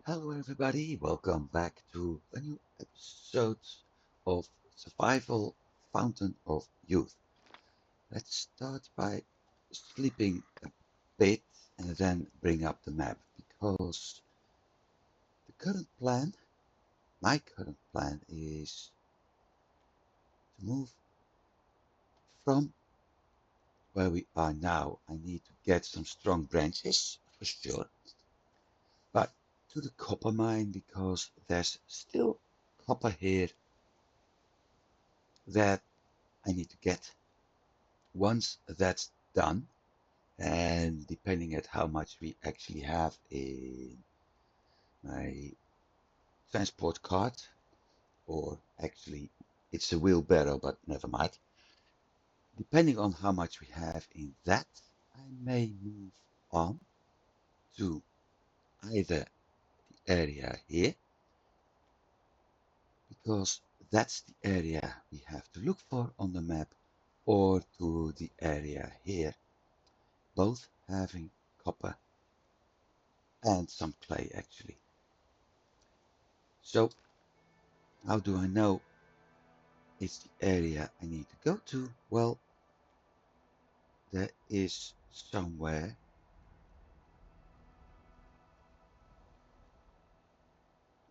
Hello everybody, welcome back to a new episode of Survival Fountain of Youth. Let's start by sleeping a bit and then bring up the map because the current plan, my current plan is to move from where we are now. I need to get some strong branches for sure, but to the copper mine because there's still copper here that I need to get. Once that's done, and depending at how much we actually have in my transport cart, or actually it's a wheelbarrow, but never mind. Depending on how much we have in that, I may move on to either the area here, because that's the area we have to look for on the map, or to the area here, both having copper and some clay actually. So how do I know it's the area I need to go to? Well, there is somewhere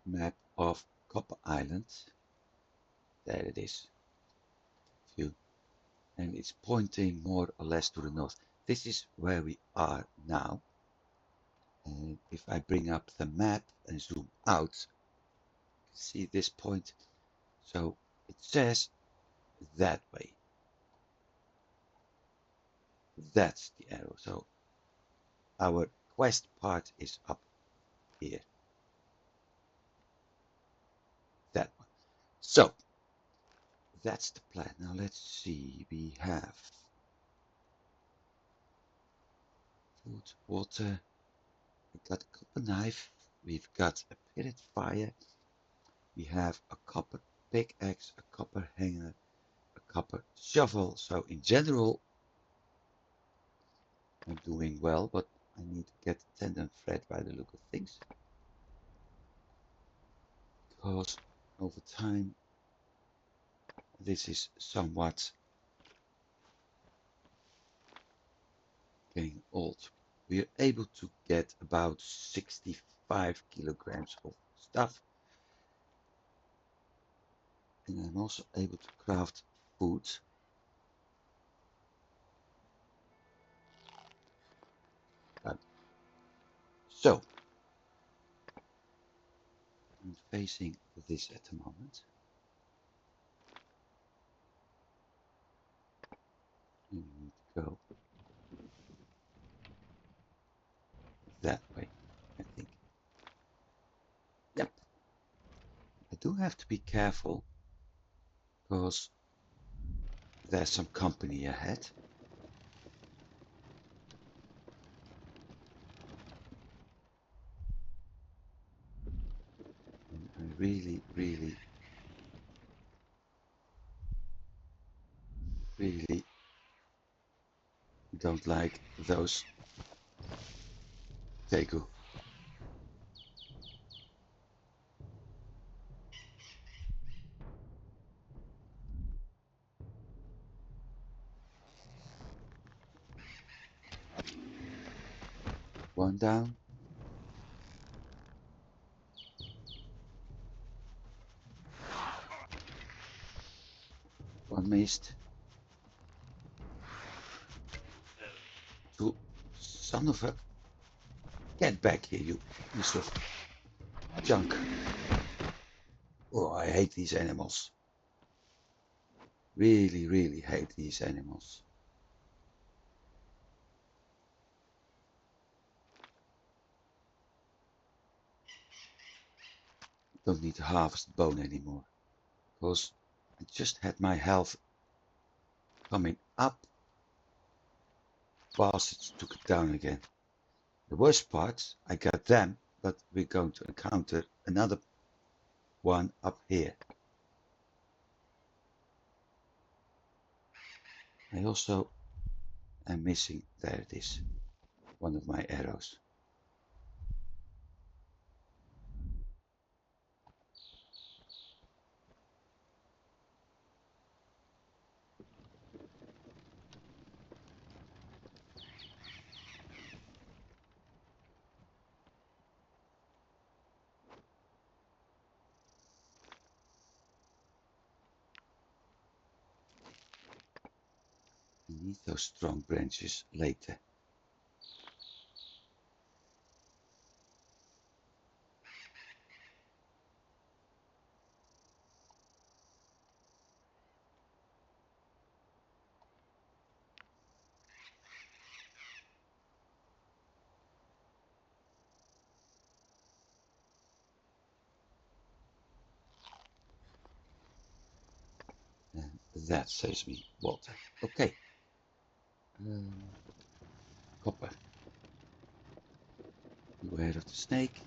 map of Copper Island. There it is. View. And it's pointing more or less to the north. This is where we are now. And if I bring up the map and zoom out, see this point. So it says that way. That's the arrow. So our quest part is up here. That one. So that's the plan. Now let's see. We have food, water. We've got a copper knife. We've got a pitted fire. We have a copper pickaxe, a copper hanger, a copper shovel. So in general, I'm doing well, but I need to get tendon thread by the look of things. Because over time, this is somewhat getting old. We are able to get about 65 kilograms of stuff. And I'm also able to craft food. So, I'm facing this at the moment. And we need to go that way, I think. Yep. I do have to be careful because there's some company ahead. And I really, really, really don't like those Tegu. One down. One missed. Two. Son of a... Get back here, you piece of junk. Oh, I hate these animals. Really, really hate these animals. Don't need to harvest bone anymore because I just had my health coming up. Bastards took it down again. The worst part, I got them, but we're going to encounter another one up here. I also am missing, there it is, one of my arrows. Need those strong branches later. And that saves me water. Okay. Copper. Beware of the snake.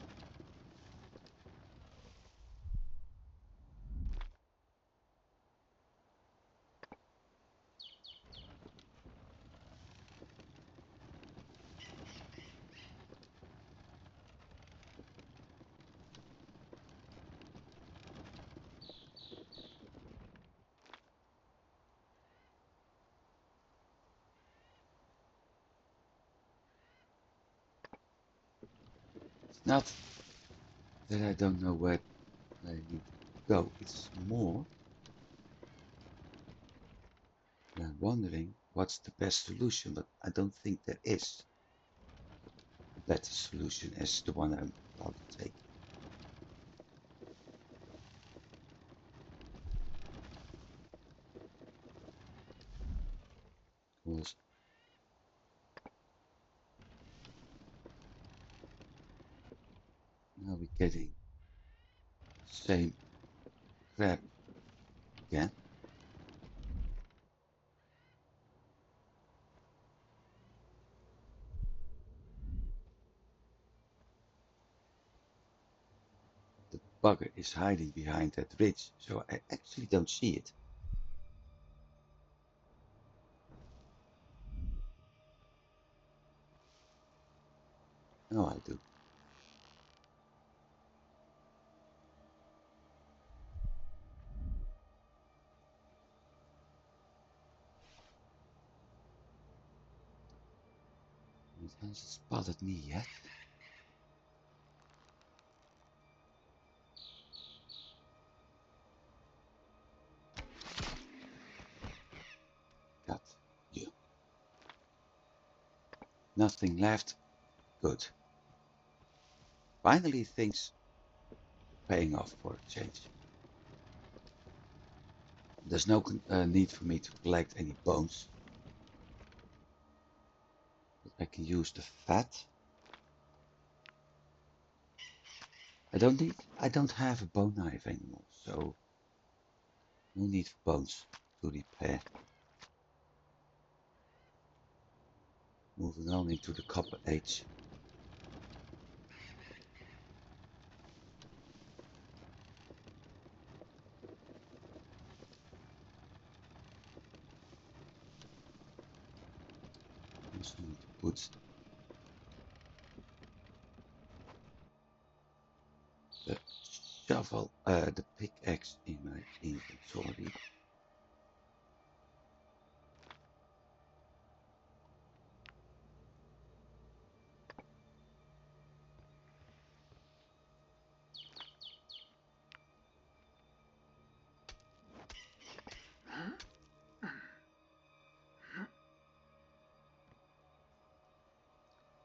It's not that I don't know where I need to go. It's more that I'm wondering what's the best solution, but I don't think there is a better solution as the one I'm about to take. Because now we're getting the same crap again. The bugger is hiding behind that ridge, so I actually don't see it. No, I do. It hasn't spotted me yet. Got you. Nothing left. Good. Finally, things paying off for a change. There's no need for me to collect any bones. But I can use the fat. I don't have a bone knife anymore, so no need for bones to repair. Moving on into the copper age. Also need to put the shovel, the pickaxe in my inventory.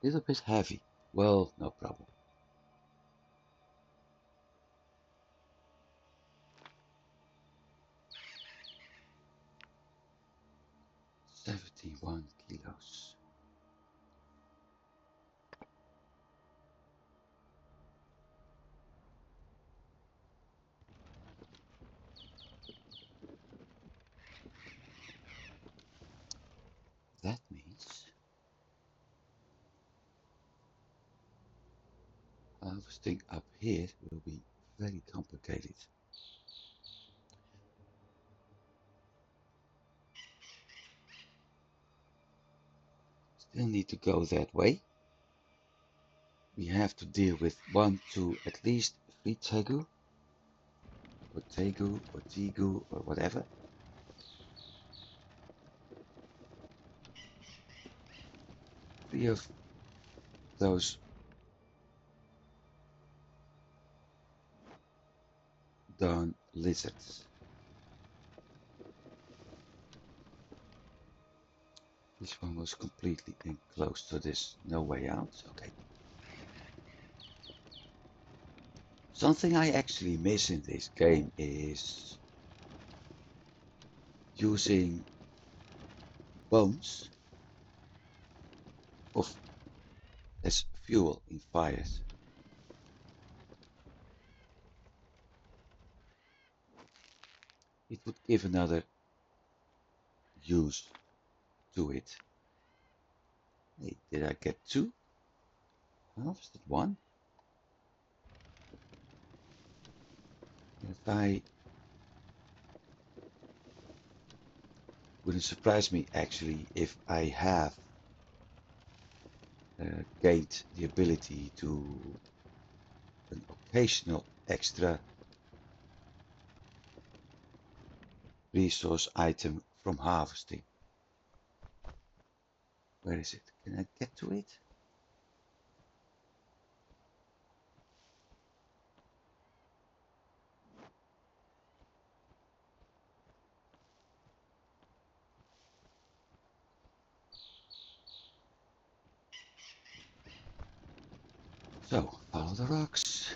Little bit heavy. Well, no problem. $71 kilos. That means harvesting up here will be very complicated. Still need to go that way. We have to deal with 1 to at least 3 tegu, or tegu, or tigu, or whatever. Three of those darn lizards. This one was completely enclosed, so there's no way out. Okay. Something I actually miss in this game is using bones of as fuel in fires. It would give another use to it. Hey, did I get two? Harvested one? If I wouldn't surprise me actually if I have gained the ability to an occasional extra resource item from harvesting. Where is it? Can I get to it? So, follow the rocks.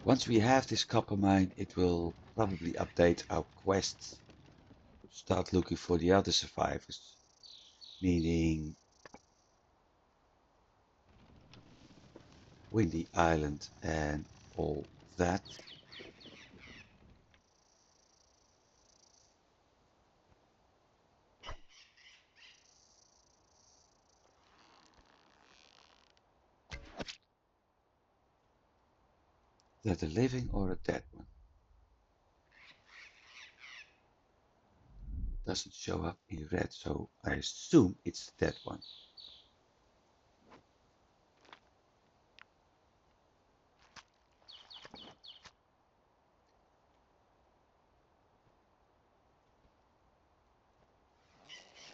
Once we have this copper mine, it will probably update our quests. Start looking for the other survivors, meaning Windy Island and all that. That a living or a dead one? Doesn't show up in red, so I assume it's the dead one.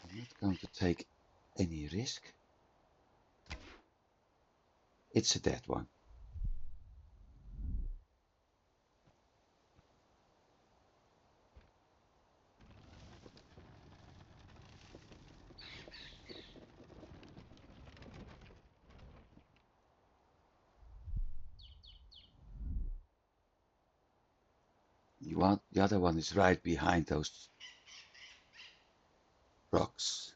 I'm not going to take any risk. It's a dead one. The other one is right behind those rocks.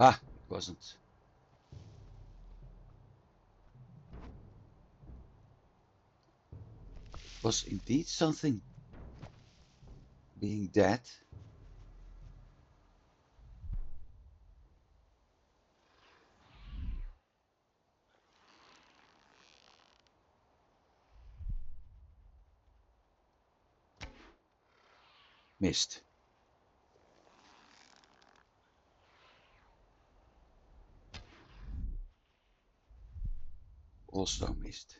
Ah, it wasn't. It was indeed something being dead. Missed. Also missed.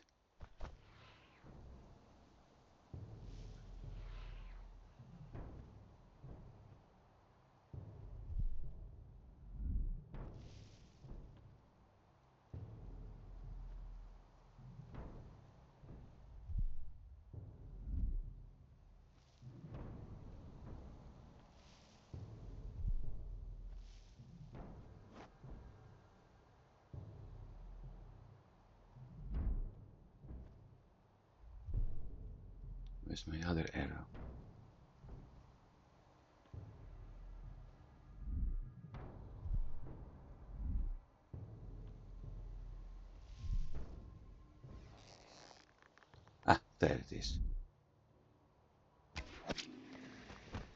Where's my other arrow? Ah, there it is.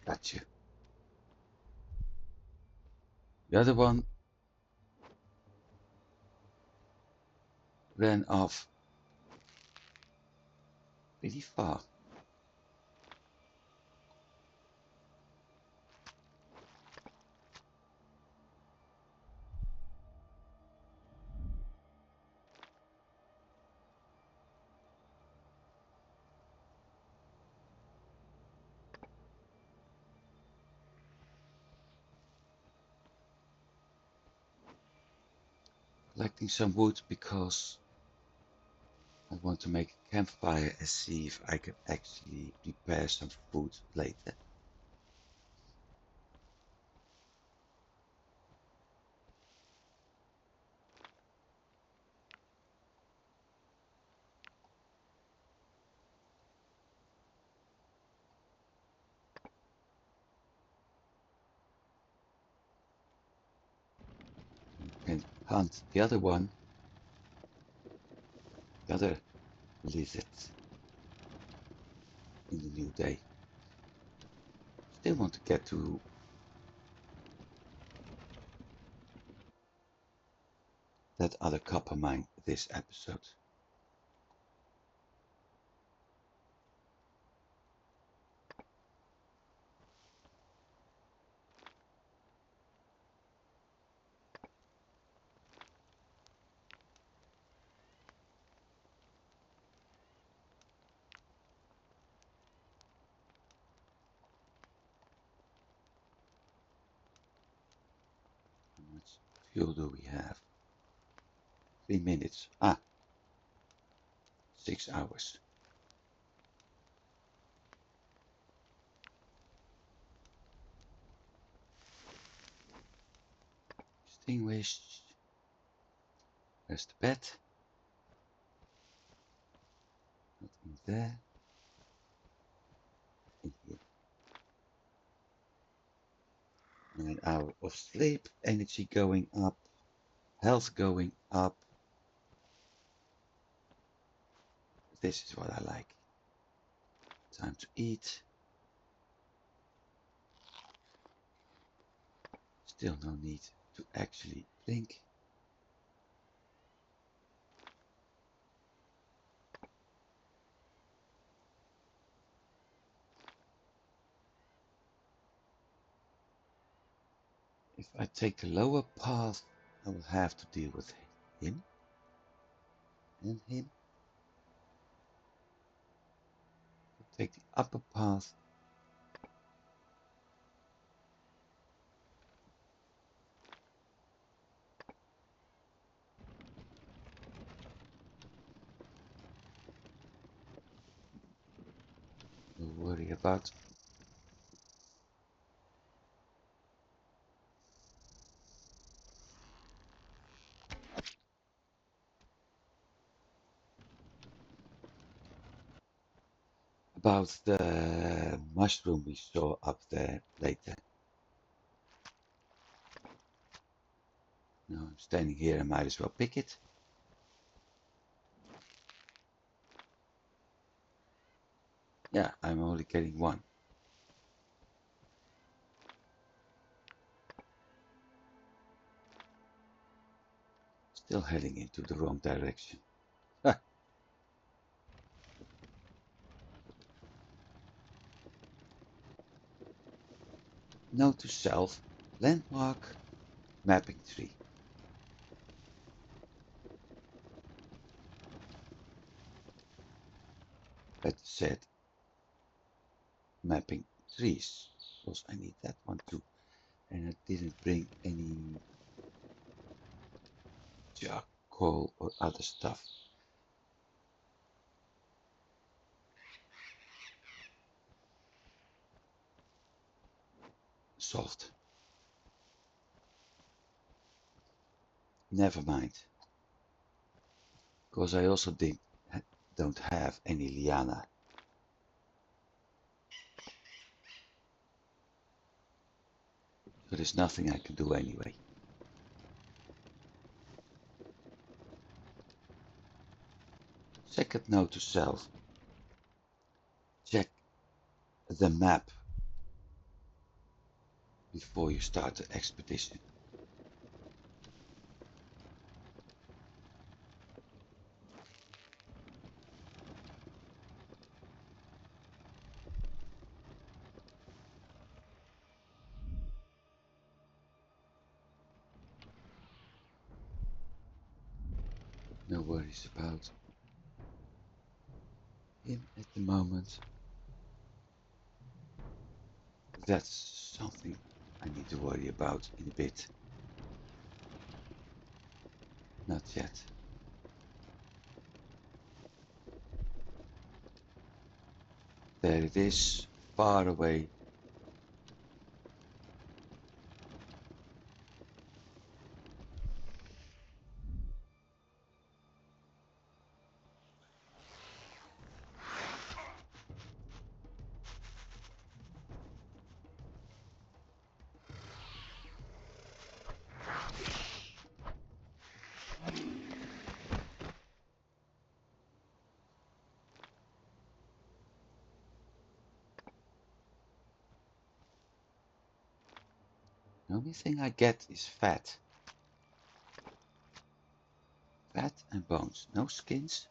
Gotcha. The other one ran off pretty far. Collecting some wood because I want to make a campfire and see if I can actually prepare some food later. And hunt the other one, the other lizard in the new day. Still want to get to that other copper mine this episode. How much fuel do we have? 3 minutes. 6 hours. Extinguished. There's the bed. Not in there. In here. 9 hours of sleep. Energy going up. Health going up. This is what I like. Time to eat. Still no need to actually blink. If I take the lower path, I will have to deal with him and him. If I take the upper path, no worry about the mushroom we saw up there later. Now I'm standing here, I might as well pick it. Yeah, I'm only getting one. Still heading into the wrong direction. Note to self, landmark, mapping tree. Better said, mapping trees, because I need that one too. And I didn't bring any charcoal or other stuff. Solved. Never mind. Because I also don't have any liana. So there's nothing I can do anyway. Second note to self. Check the map before you start the expedition. No worries about him at the moment. That's something I need to worry about in a bit. Not yet. There it is, far away. The only thing I get is fat. Fat and bones, no skins.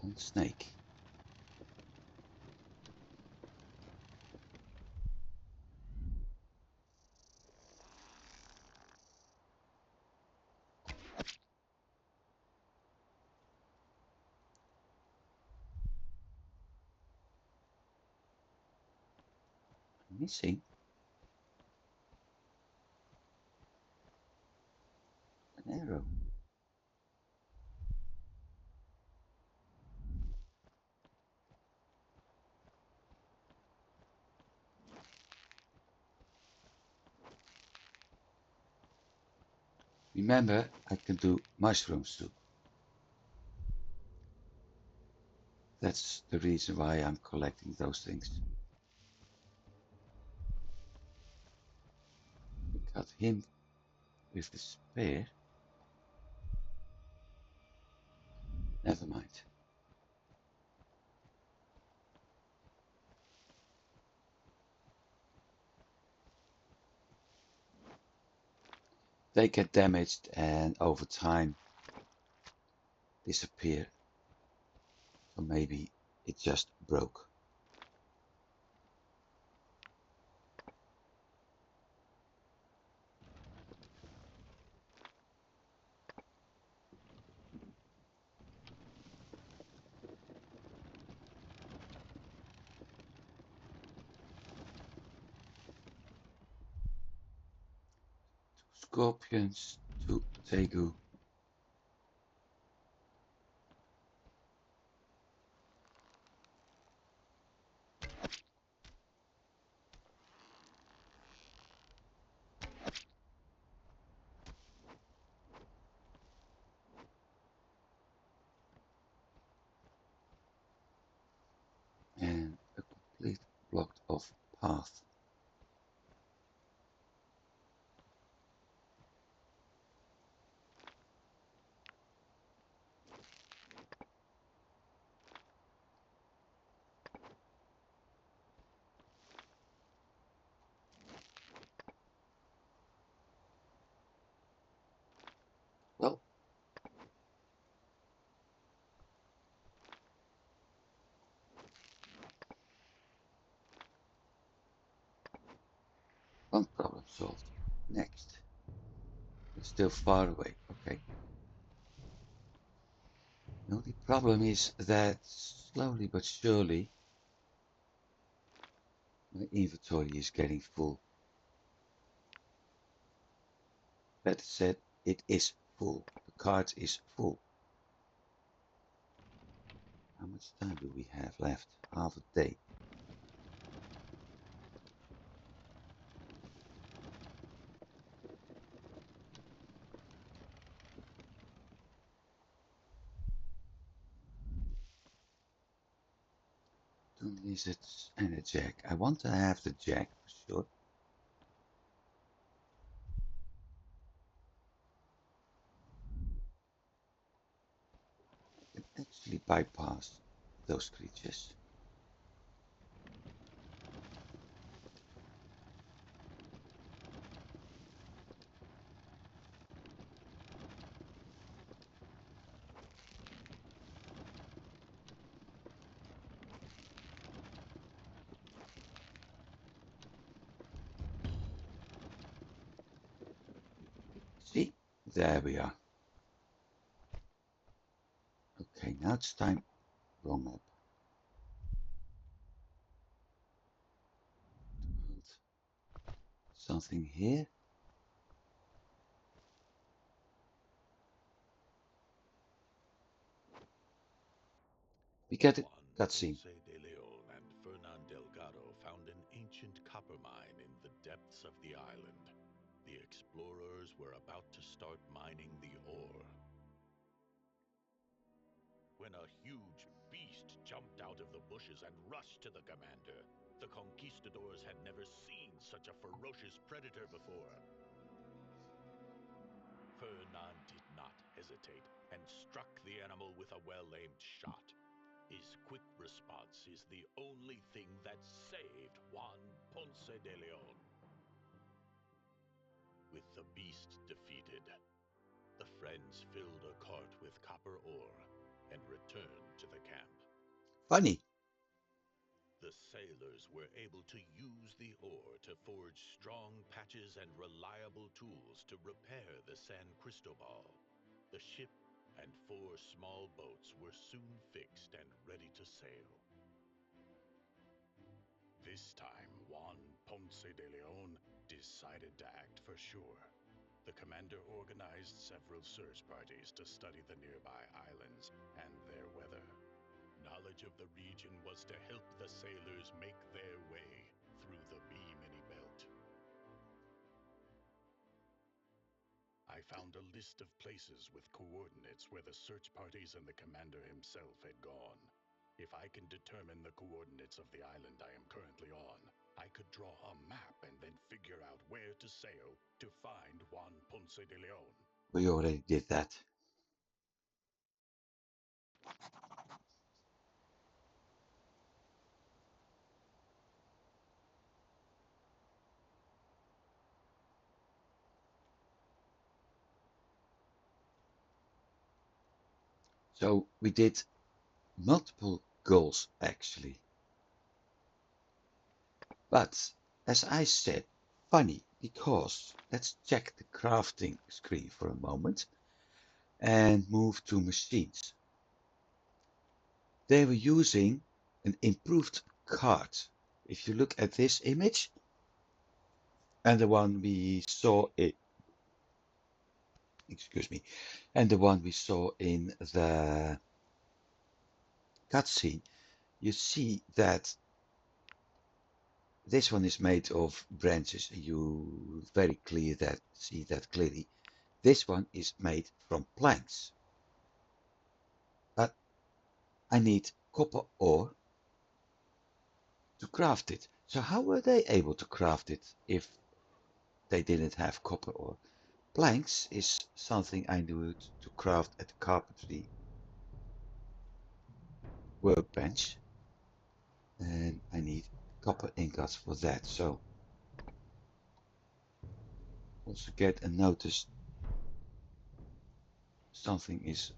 One snake. Missing an arrow. Remember, I can do mushroom soup. That's the reason why I'm collecting those things. Got him with the spear. Never mind. They get damaged and over time disappear. So maybe it just broke. Scorpions to Tegu. And a complete blocked off path. Well, one problem solved. Next. It's still far away. Okay. The only problem is that slowly but surely my inventory is getting full. Better said, it is full. The cart is full. How much time do we have left? Half a day. Two lizards and a jack. I want to have the jack for sure. I can actually bypass those creatures. There we are. Okay, now it's time. Wrong map. To hunt something here. We get a cutscene. Ponce de Leon and Fernan Delgado found an ancient copper mine in the depths of the island. The explorers were about to start mining the ore when a huge beast jumped out of the bushes and rushed to the commander. The conquistadors had never seen such a ferocious predator before. Fernan did not hesitate and struck the animal with a well-aimed shot. His quick response is the only thing that saved Juan Ponce de Leon. With the beast defeated, the friends filled a cart with copper ore and returned to the camp. Funny. The sailors were able to use the ore to forge strong patches and reliable tools to repair the San Cristobal. The ship and 4 small boats were soon fixed and ready to sail. This time, Juan Ponce de Leon decided to act for sure. The commander organized several search parties to study the nearby islands and their weather. Knowledge of the region was to help the sailors make their way through the Bimini Belt. I found a list of places with coordinates where the search parties and the commander himself had gone. If I can determine the coordinates of the island I am currently on, I could draw a map and then figure out where to sail to find Juan Ponce de Leon. We already did that. So we did multiple goals actually. But as I said, funny because let's check the crafting screen for a moment and move to machines. They were using an improved cart. If you look at this image and the one we saw in, excuse me, and the one we saw in the cutscene, you see that this one is made of branches. You very clear that see that clearly. This one is made from planks. But I need copper ore to craft it. So how were they able to craft it if they didn't have copper ore? Planks is something I need to craft at the carpentry workbench. And I need copper ingots for that. So also get a notice something is,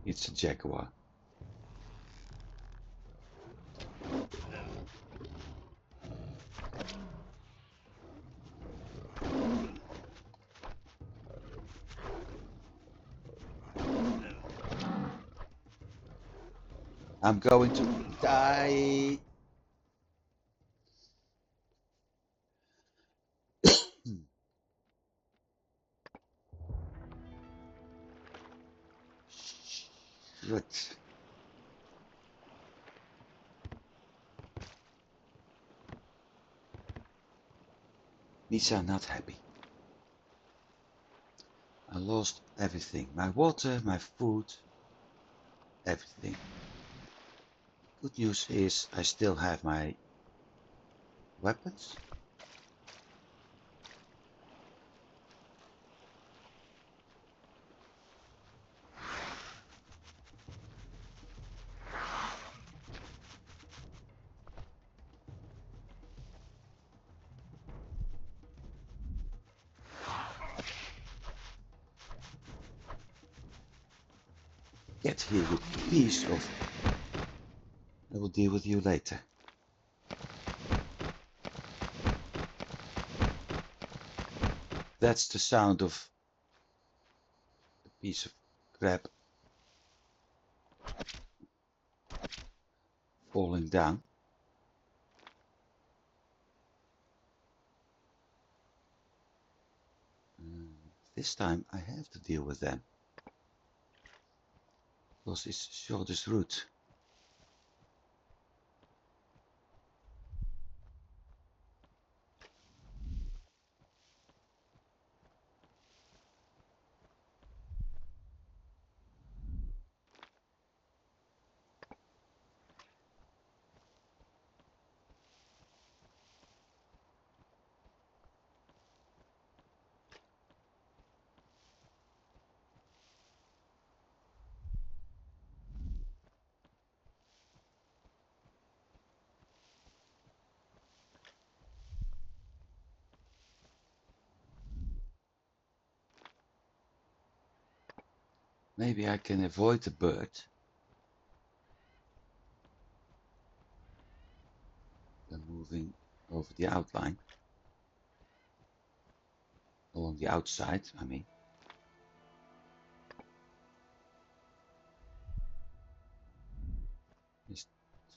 it's a jaguar. I'm going to die. Shit. These are not happy. I lost everything. My water, my food, everything. Good news is I still have my weapons. Get here, you piece of... I will deal with you later. That's the sound of a piece of crap falling down. This time I have to deal with them because it's shortest route. Maybe I can avoid the bird by moving over the outline, along the outside, I mean. There's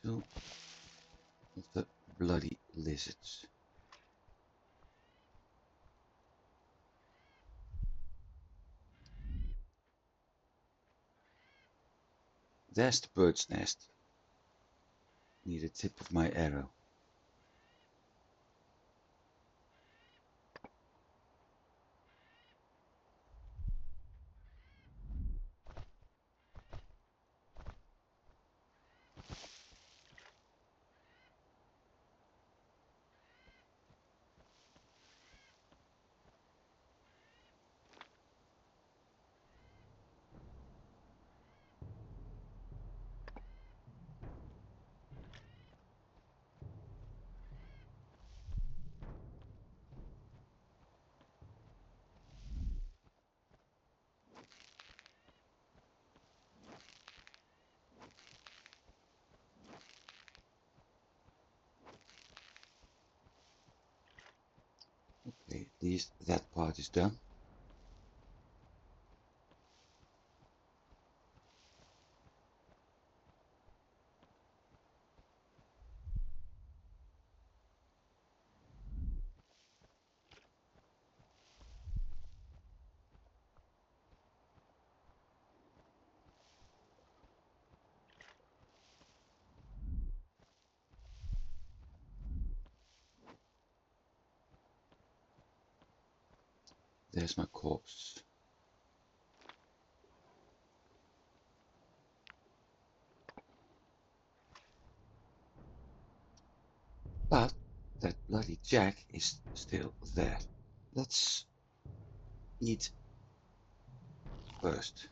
two of the bloody lizards. There's the bird's nest, near the tip of my arrow. Okay, at least that part is done. There's my corpse. But that bloody jack is still there. Let's eat first.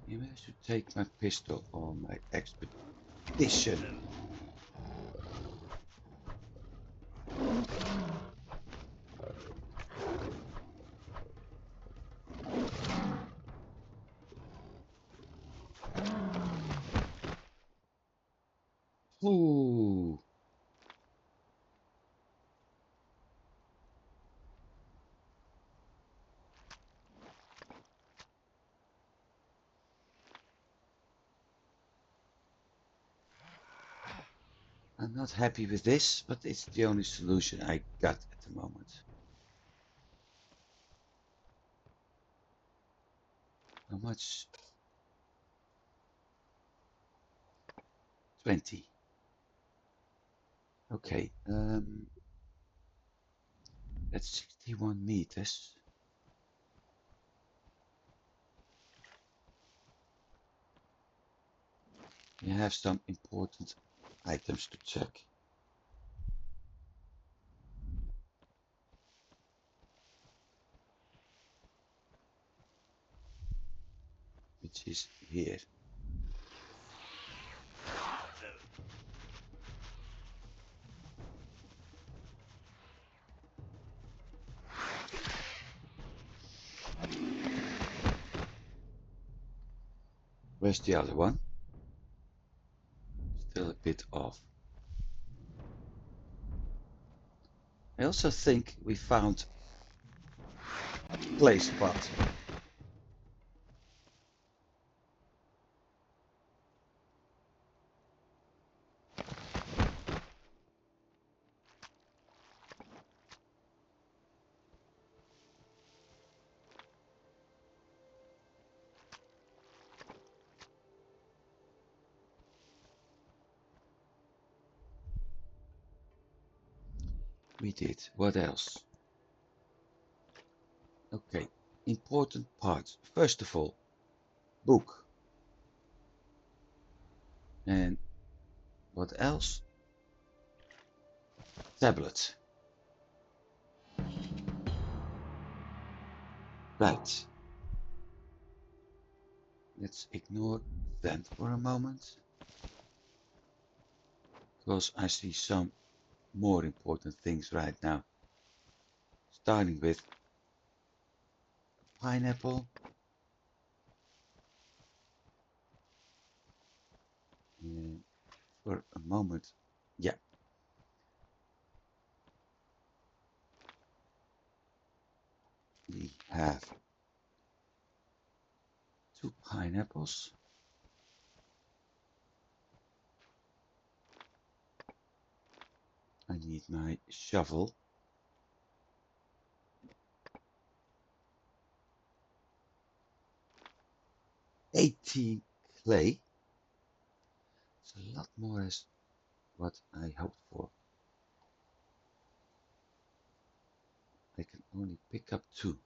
Maybe I should take my pistol on my expedition. Ooh. I'm not happy with this, but it's the only solution I got at the moment. How much? 20. Okay, that's 61 meters. We have some important items to check. Which is here. Where's the other one? Still a bit off. I also think we found clay spot. We did. What else? Okay, important parts. First of all, book. And what else? Tablet. Right. Let's ignore that for a moment, because I see some more important things right now. Starting with pineapple. And for a moment, yeah. We have 2 pineapples. I need my shovel. 18 clay. It's a lot more as what I hoped for. I can only pick up 2.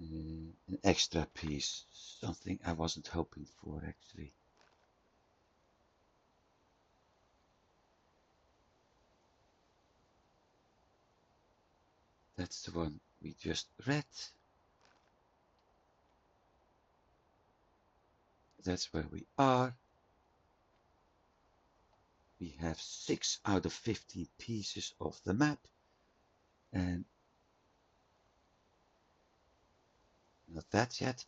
An extra piece, something I wasn't hoping for actually. That's the one we just read. That's where we are. We have 6 out of 15 pieces of the map, and not that yet.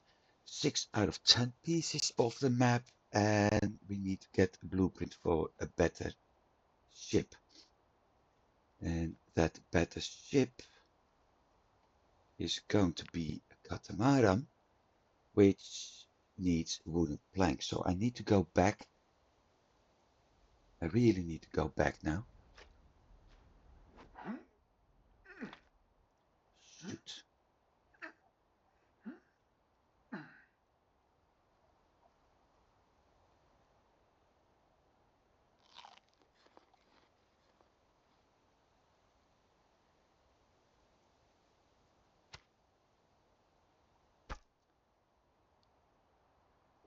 6 out of 10 pieces of the map, and we need to get a blueprint for a better ship. And that better ship is going to be a catamaran, which needs wooden planks. So I need to go back. I really need to go back now. Shoot.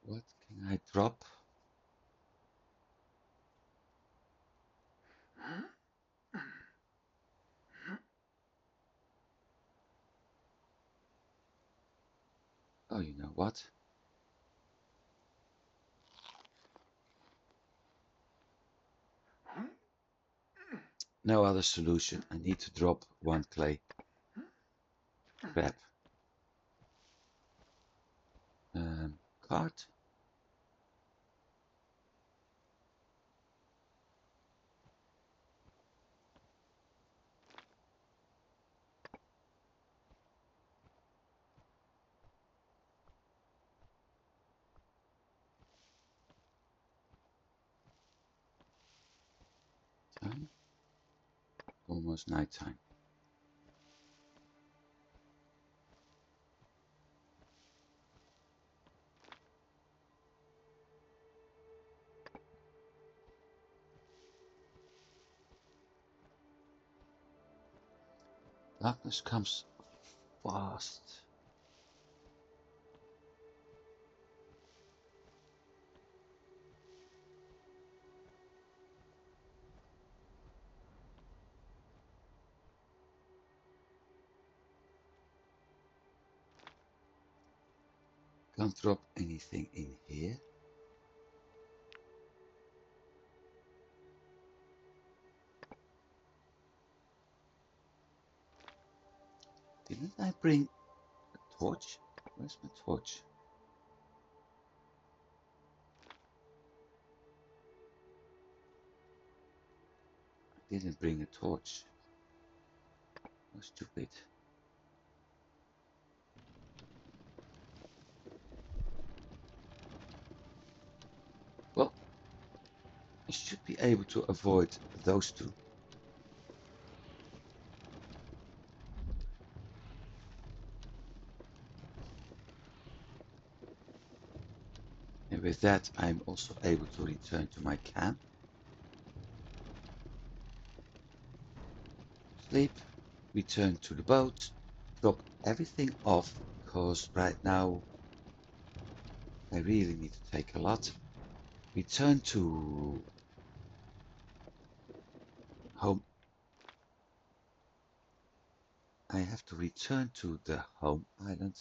What can I drop? Oh, you know what? No other solution. I need to drop 1 clay. Crap. Cart. Time. Almost night time. Darkness comes fast. Can't drop anything in here. Didn't I bring a torch? Where's my torch? I didn't bring a torch. How stupid. Well, I should be able to avoid those two. And with that, I'm also able to return to my camp. Sleep, return to the boat, drop everything off, because right now I really need to take a lot. Return to home. I have to return to the home island.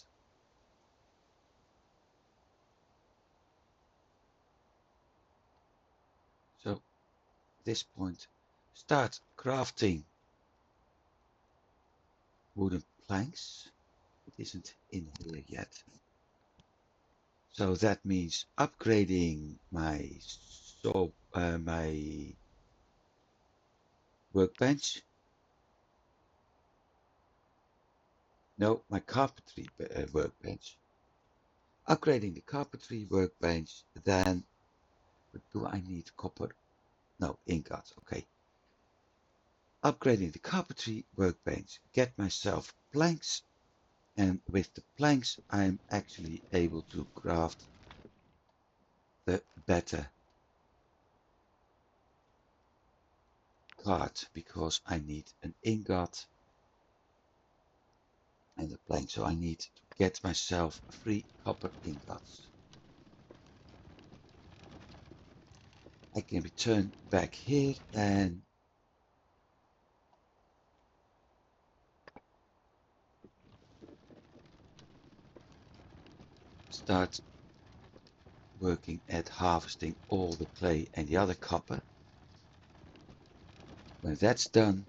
So at this point, start crafting wooden planks. It isn't in here yet. So that means upgrading my workbench. No, my carpentry workbench. Upgrading the carpentry workbench. Then, what do I need? Copper? No, ingot. Okay. Upgrading the carpentry workbench. Get myself planks, and with the planks, I'm actually able to craft the better card because I need an ingot and a plank. So I need to get myself 3 copper ingots. I can return back here and start working at harvesting all the clay and the other copper. When that's done,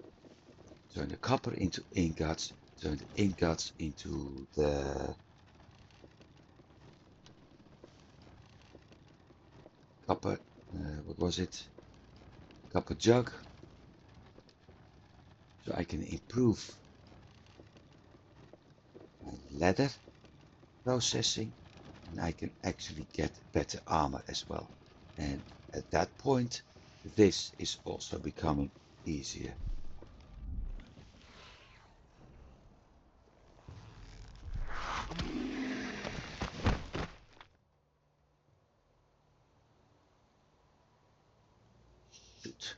turn the copper into ingots, turn the ingots into the copper, what was it? Copper jug. So I can improve my leather processing and I can actually get better armor as well. And at that point, this is also becoming easier. Shoot.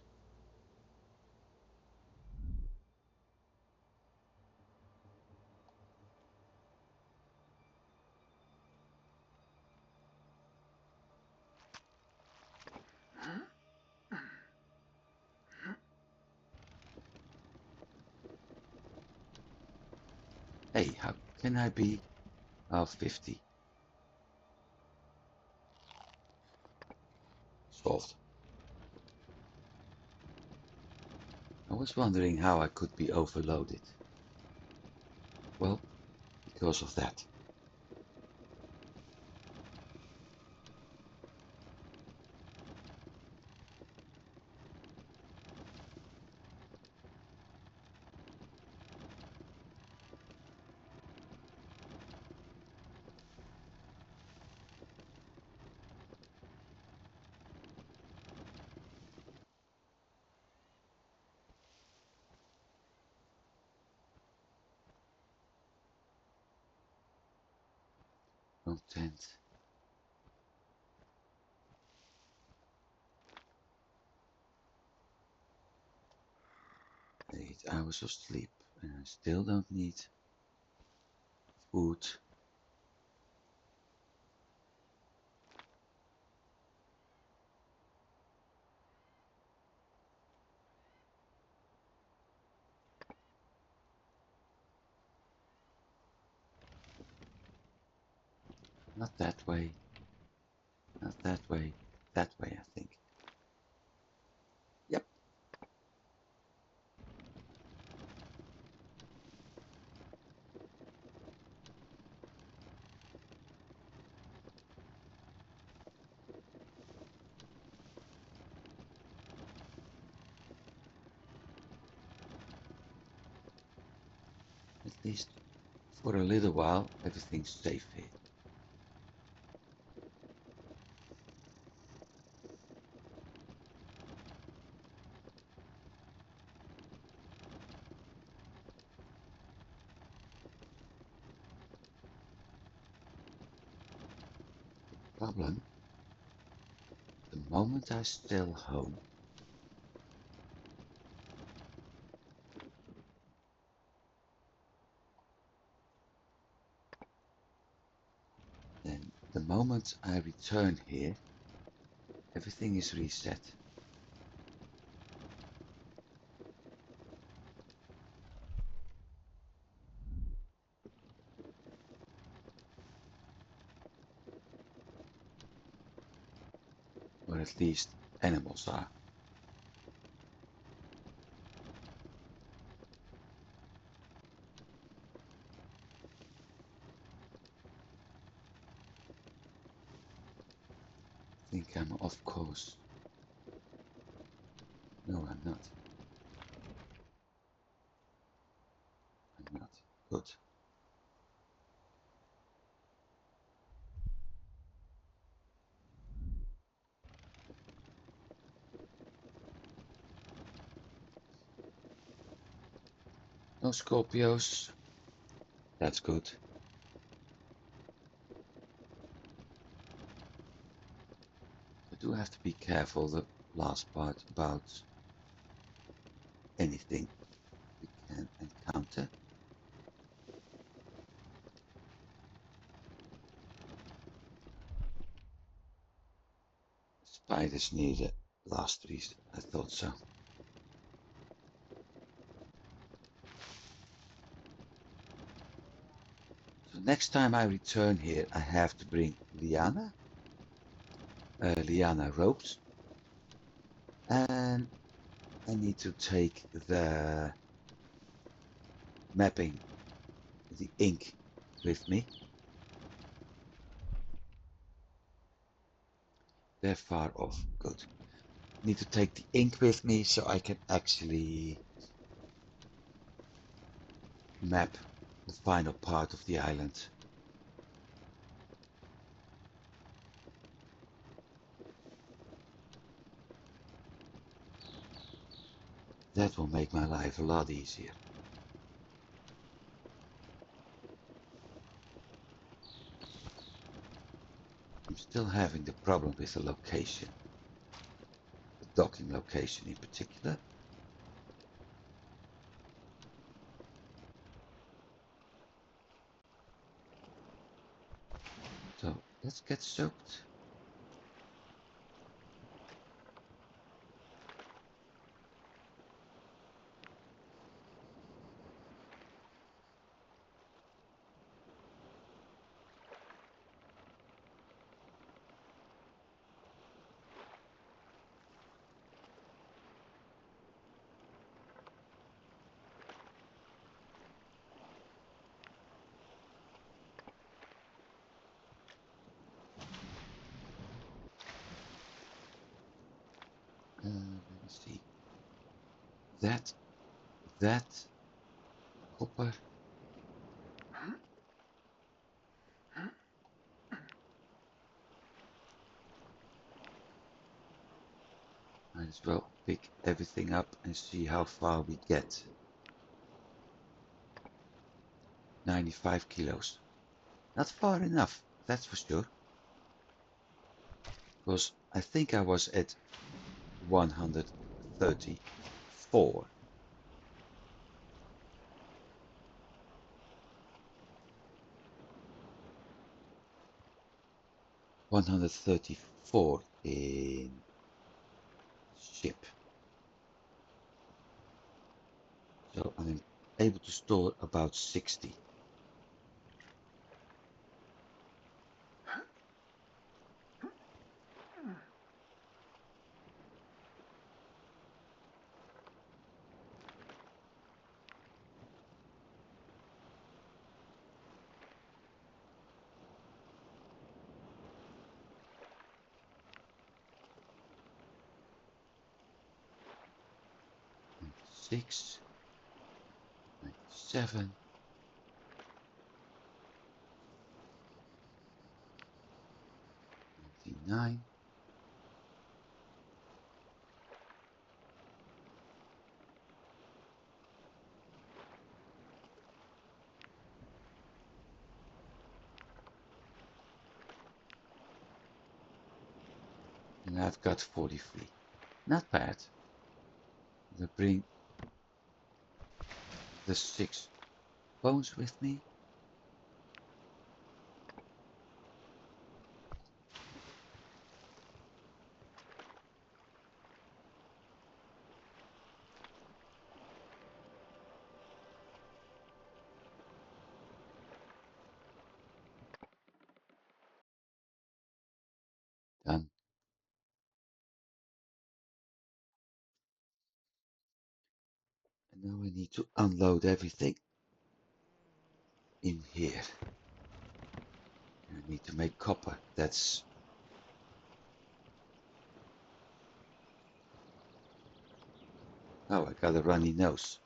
Hey, how can I be 50? Solved. I was wondering how I could be overloaded. Well, because of that. Content. 8 hours of sleep and I still don't need food. Not that way. Not that way. That way, I think. Yep. least for a little while, everything's safe here. Problem, the moment I sail home, then the moment I return here, everything is reset. Or at least animals are. I think I'm off course. No, I'm not. I'm not. Good. No Scorpios. That's good. I do have to be careful the last part about anything we can encounter. Spiders near the last trees. I thought so. So next time I return here, I have to bring liana ropes, and I need to take the mapping, the ink with me. They're far off. Good. Need to take the ink with me so I can actually map the final part of the island. That will make my life a lot easier. I'm still having the problem with the location, the docking location in particular. So let's get soaked. Let me see. That copper. Might as well pick everything up and see how far we get. 95 kilos. Not far enough, that's for sure. Because I think I was at 134. 134 in ship. So I'm able to store about 60. Six, 97. 9. And I've got 43. Not bad. I'm gonna bring the 6 bones with me. Done. And now I need to unload everything in here. I need to make copper. That's... Oh, I got a runny nose.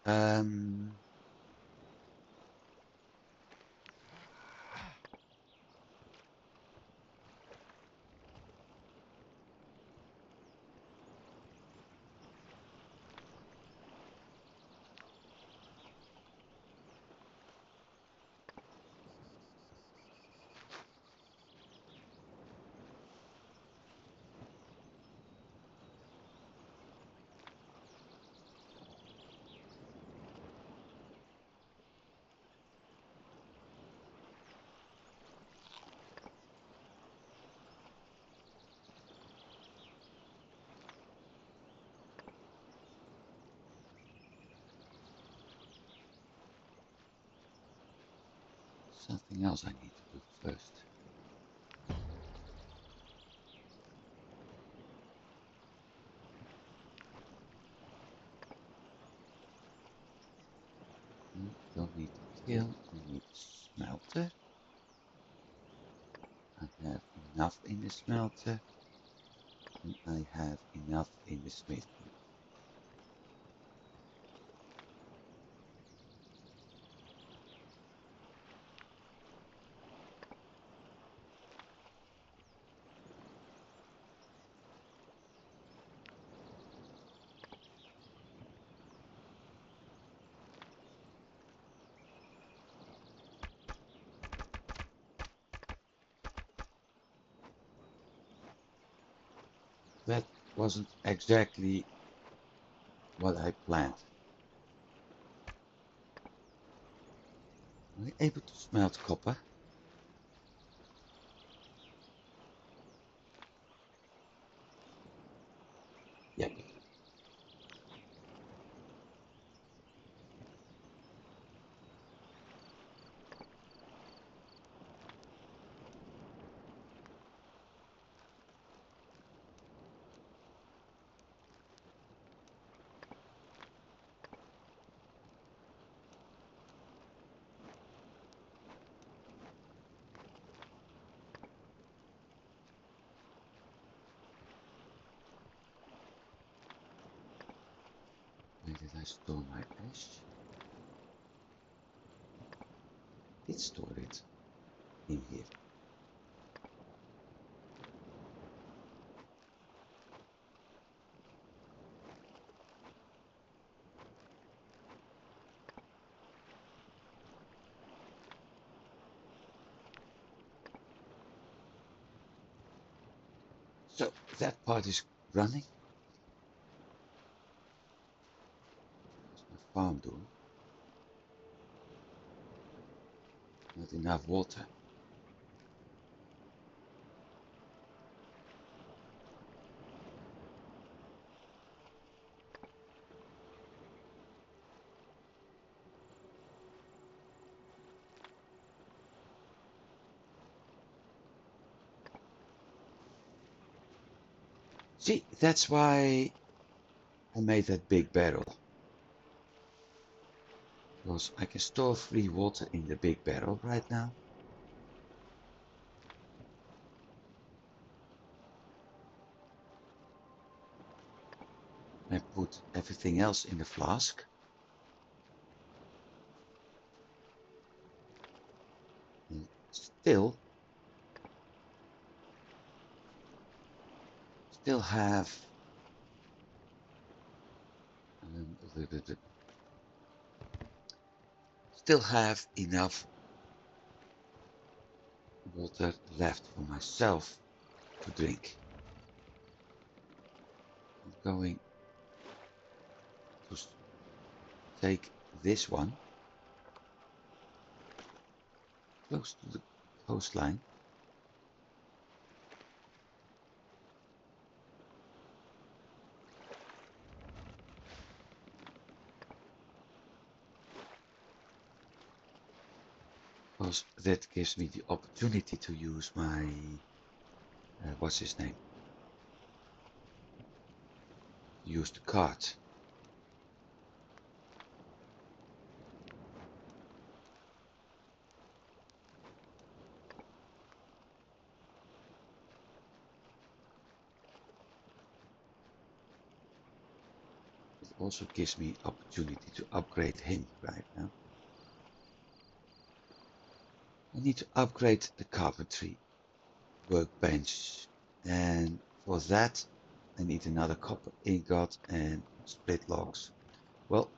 Something else I need to do first. No, don't need the kiln. I need the smelter. I have enough in the smelter. And I have enough in the smithy. That wasn't exactly what I planned. Are we able to smelt copper? Yep. Where did I store my ash? Did store it in here. So that part is running. What's my farm doing? Not enough water. See, that's why I made that big barrel. Because I can store free water in the big barrel right now. I put everything else in the flask. And still, still have a little bit, still have enough water left for myself to drink. I'm going to take this one close to the coastline. Because that gives me the opportunity to use my, what's his name? Use the cart. It also gives me opportunity to upgrade him right now. I need to upgrade the carpentry workbench, and for that I need another copper ingot and split logs. Well,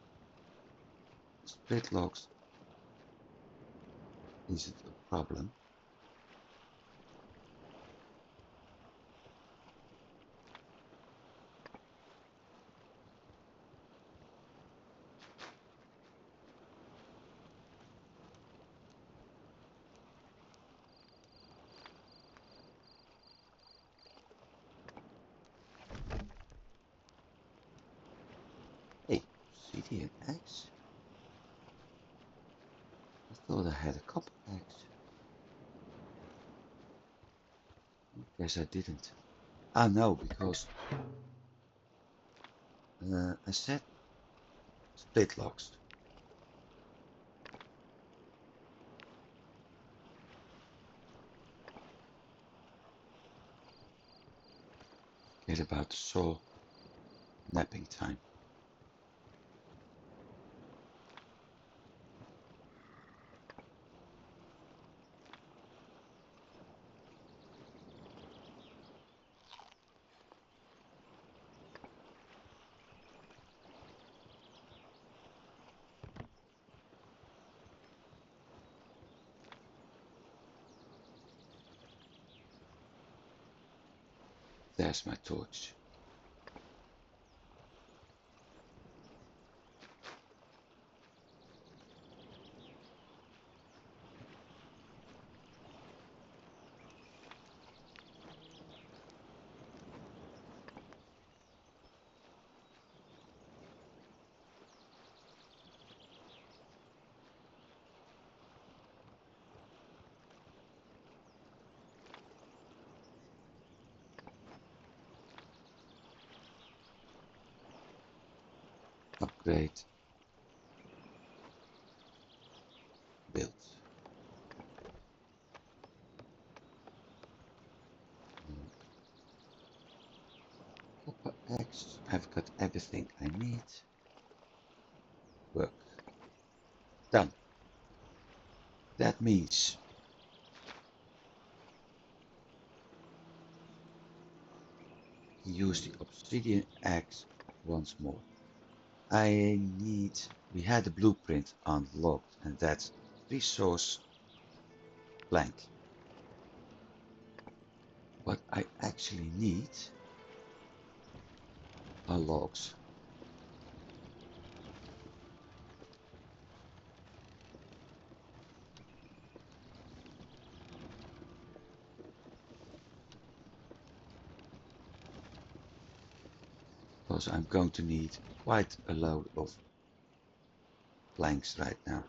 split logs isn't a problem. Hey, obsidian axe? I thought I had a copper axe. Guess I didn't. Ah no, because I said split logs. Forget about the saw. Napping time. There's my torch. Upgrade. Build. Copper axe. I've got everything I need. Work. Done. That means use the obsidian axe once more. We had the blueprint unlocked, and that's resource blank. What I actually need are logs. Because I'm going to need quite a load of planks right now.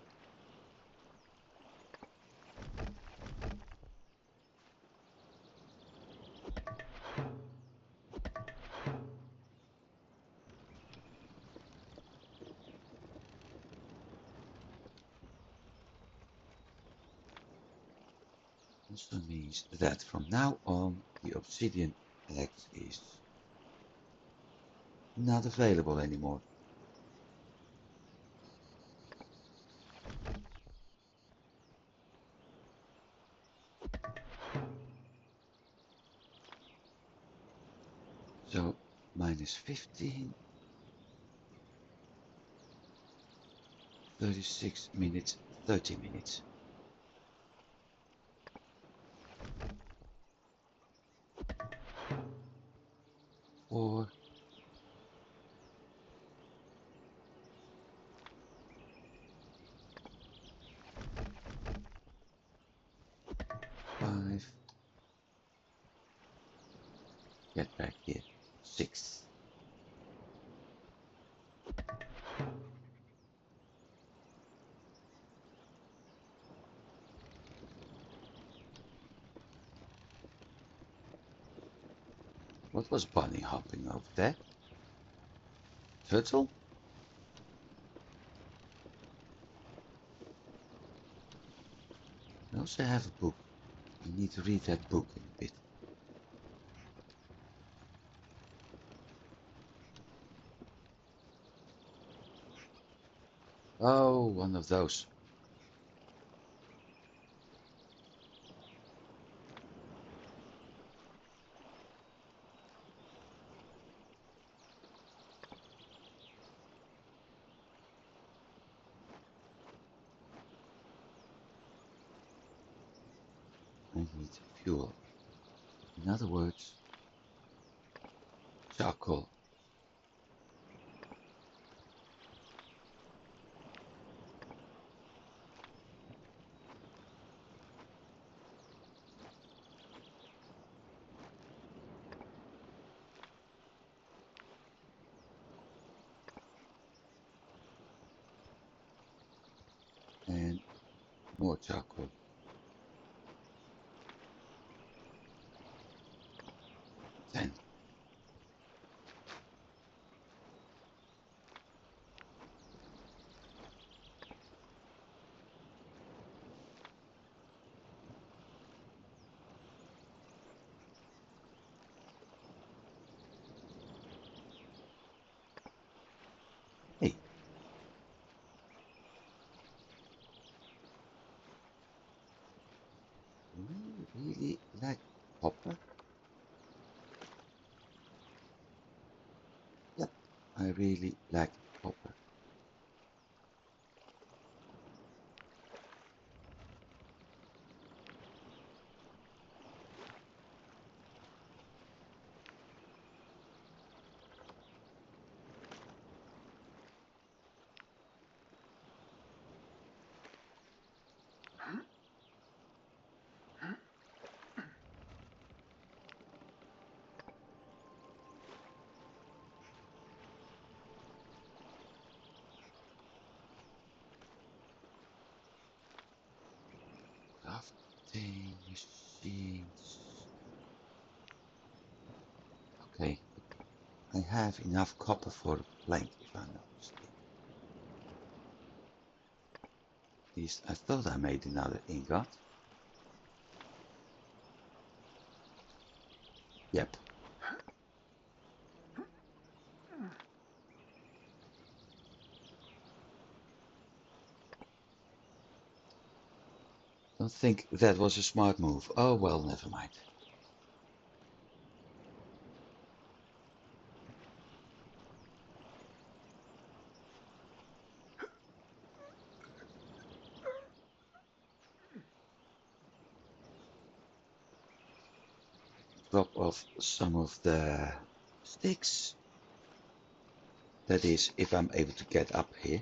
Also means that from now on the obsidian axe is not available anymore. So minus 15, 36 minutes, 30 minutes. 4, 5, get back here, 6. What was bunny hopping over there? Turtle? I also have a book. I need to read that book in a bit. Oh, one of those. I need fuel. In other words, charcoal. And more charcoal. 10. Hey, do you really like copper? Yep, I really like copper. Crafting machines. Okay, I have enough copper for a plank, if I'm not mistaken. At least I thought I made another ingot. Yep. Don't think that was a smart move. Oh well, never mind. Drop off some of the sticks. That is, if I'm able to get up here.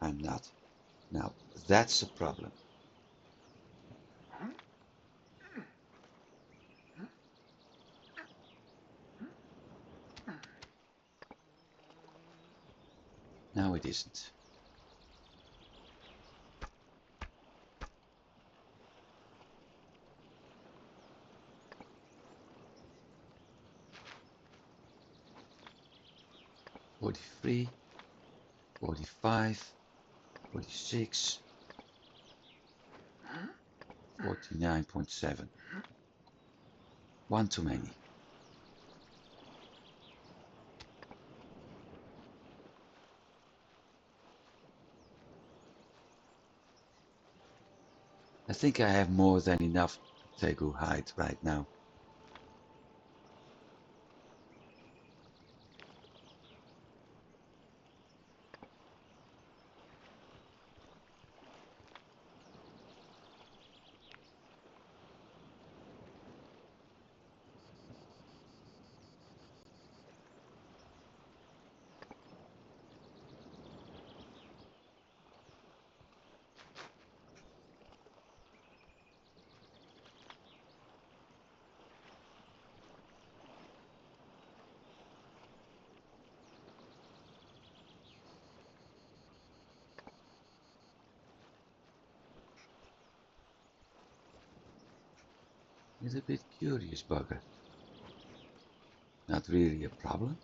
I'm not. Now, that's a problem. Now it isn't. "43, 45, 46, 49.7. One too many. think I have more than enough tegu hide right now. He's a bit curious bugger. Not really a problem.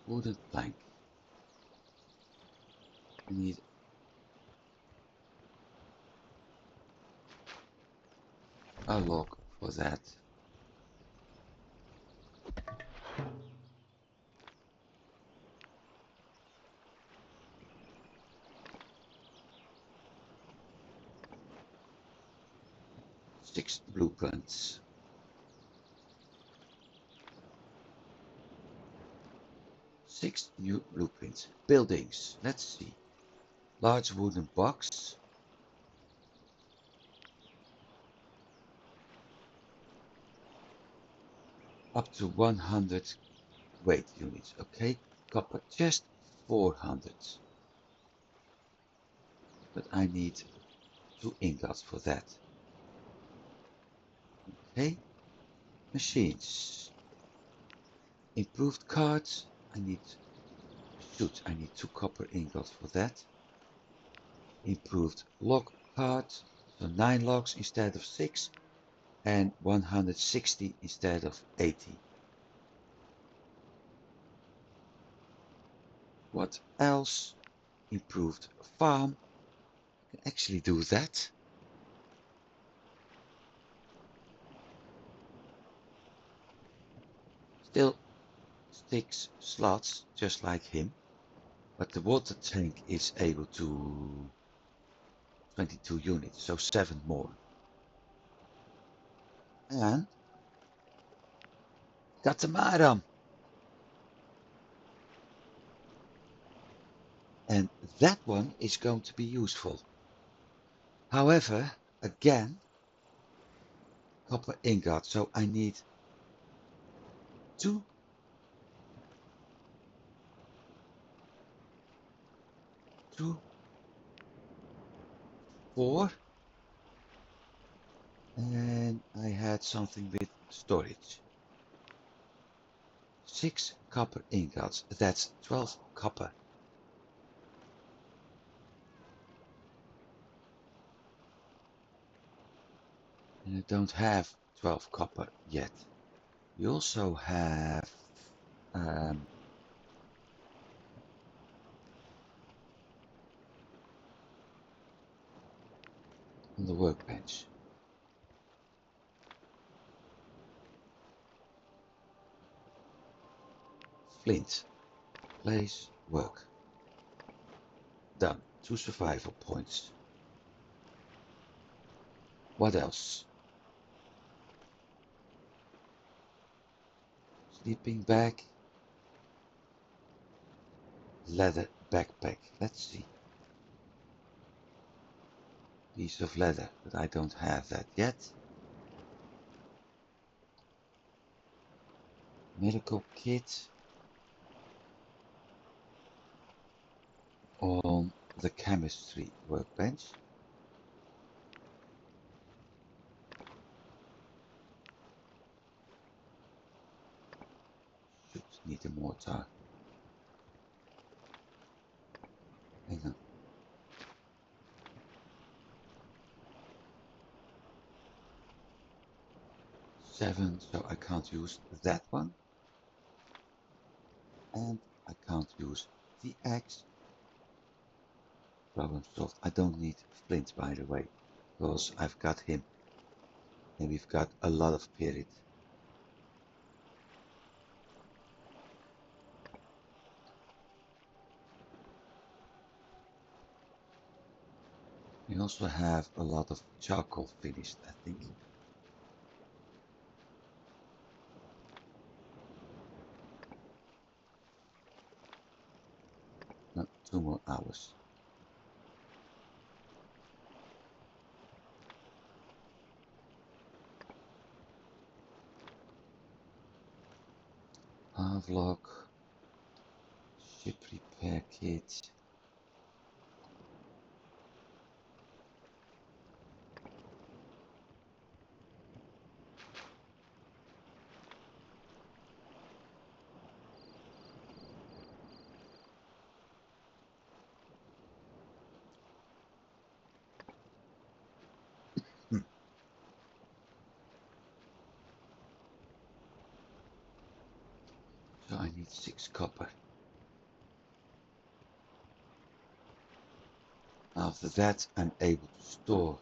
Wooden plank. I need a log for that. 6 blueprints. 6 new blueprints. Buildings. Let's see. Large wooden box. Up to 100 weight units. Okay. Copper chest 400. But I need 2 ingots for that. Okay. Machines. Improved cards. I need 2 copper ingots for that. Improved log cards. So 9 logs instead of 6. And 160 instead of 80. What else? Improved farm. I can actually do that. Still 6 slots, just like him. But the water tank is able to 22 units, so 7 more. And got the madam. And that one is going to be useful. However, again, copper ingot, so I need 2, 2, 4, and I had something with storage. 6 copper ingots, that's 12 copper. And I don't have 12 copper yet. We also have on the workbench. Flint. Place. Work. Done. 2 survival points. What else? Sleeping bag. Leather backpack. Let's see. Piece of leather, but I don't have that yet. Medical kit. On the chemistry workbench. Should need a mortar. Hang on. 7, so I can't use that one. And I can't use the axe. Problem solved. I don't need flint, by the way, because I've got him. And we've got a lot of period. We also have a lot of charcoal finished, I think. No, 2 more hours. Half-log, ship repair kit. Hmm. So I need 6 copper. After that, I'm able to store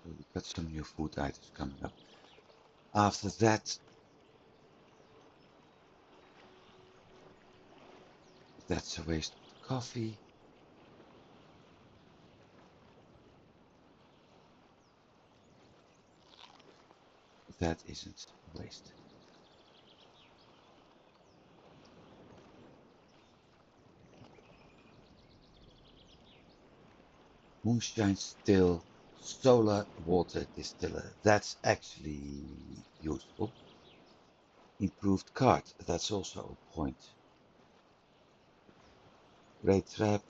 we've got some new food items coming up. After that, that's a waste of the coffee. That isn't a waste. Moonshine still, solar water distiller. That's actually useful. Improved cart. That's also a point. Ray trap.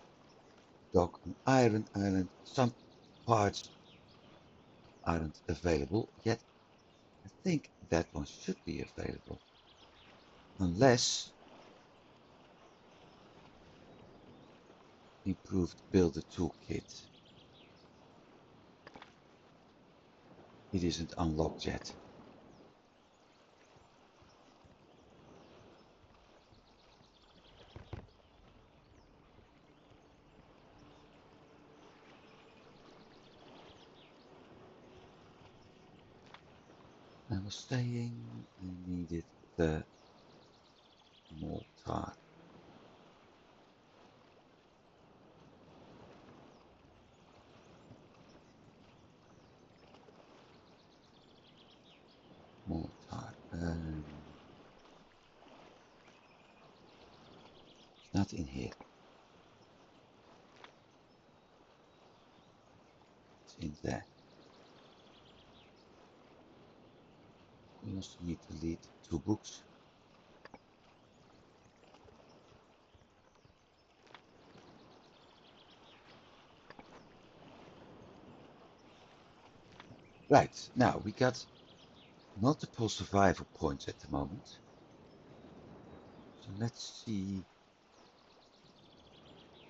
Dock on Iron Island. Some parts aren't available yet. I think that one should be available. Unless improved builder toolkit. It isn't unlocked yet. I was saying I needed the mortar. Mortar. It's not in here. It's in there. We also need to lead 2 books. Right, now we got multiple survival points at the moment. So let's see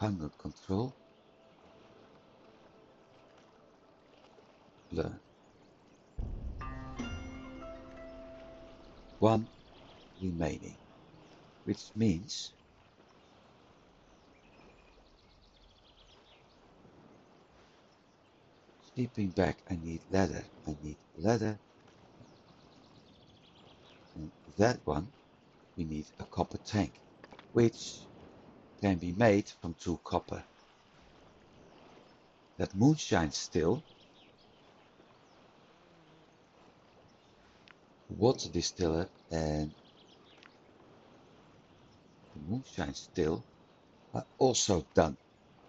hunger control. Learn. 1 remaining, which means sleeping bag I need leather. I need leather. And that one we need a copper tank, which can be made from 2 copper. That moonshine still, water distiller and the moonshine still are also done.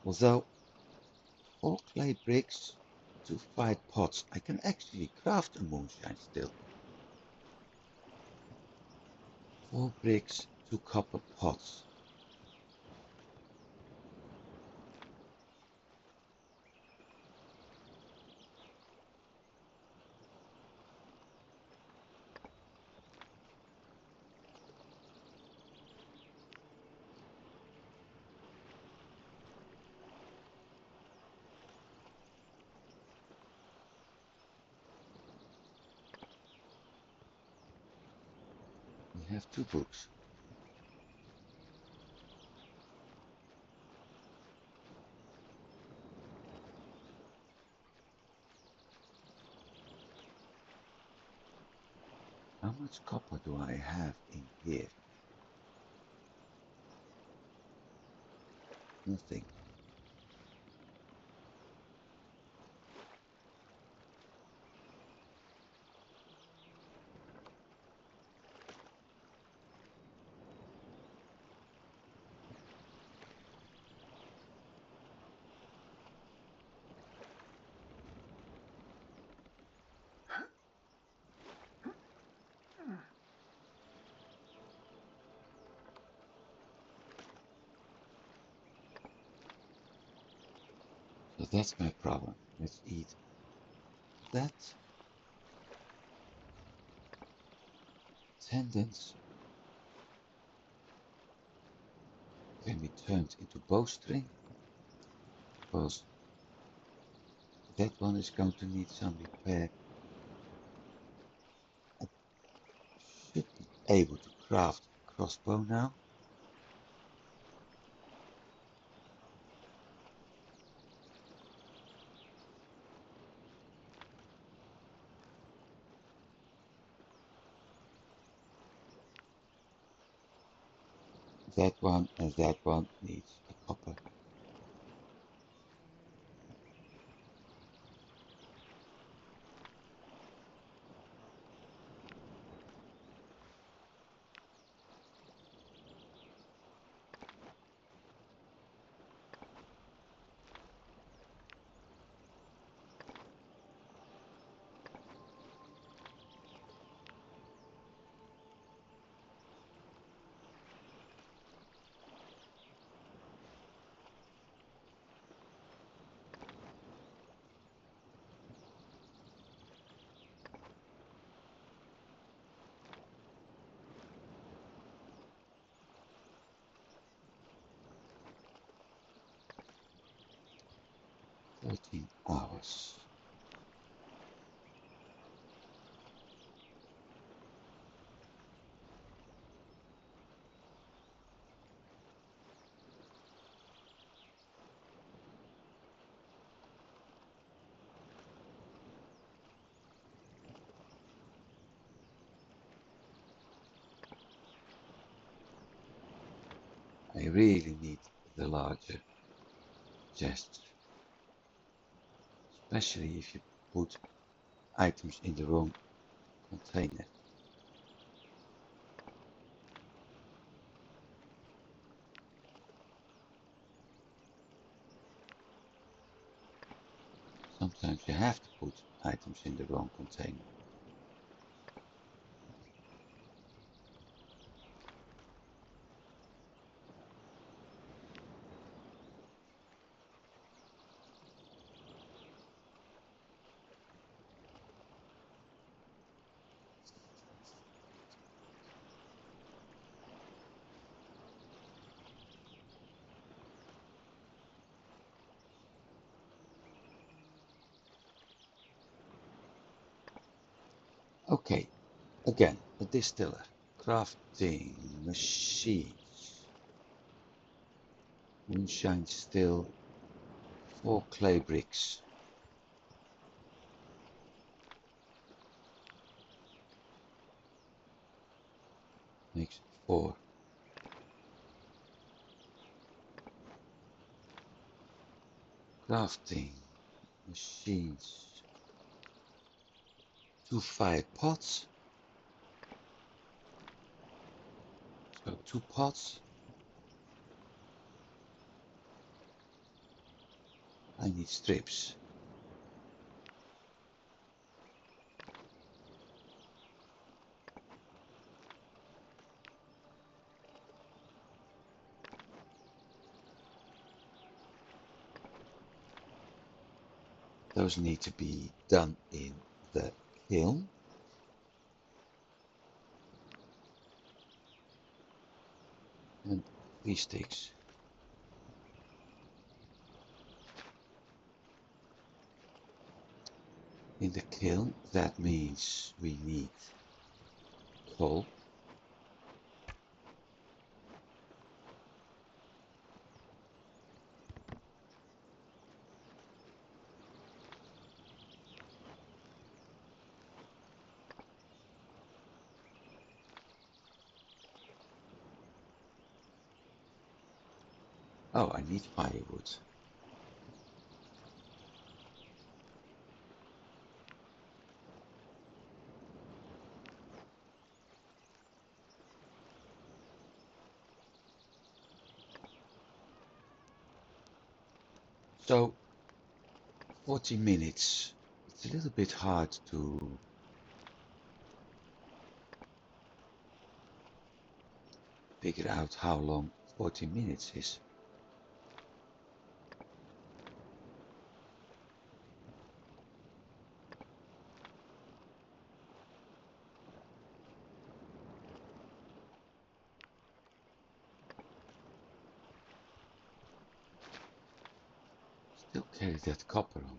Although 4 clay bricks, 2 fried pots, I can actually craft a moonshine still. 4 bricks, 2 copper pots. We have 2 books. much copper do I have in here? Nothing. So that's my problem. Let's eat that. Tendons can be turned into bowstring because that one is going to need some repair. I should be able to craft a crossbow now. That one and that one needs a copper. $13. I really need the larger chests, especially if you put items in the wrong container. Sometimes you have to put items in the wrong container. Okay, again, a distiller, crafting, machines, moonshine still, 4 clay bricks, makes 4. Crafting, machines, 2 fire pots, so 2 pots. I need strips. Those need to be done in the kiln. And 3 sticks. In the kiln, that means we need coal. Oh, I need firewood. So 40 minutes. It's a little bit hard to figure out how long 40 minutes is. Still carry that copper on me.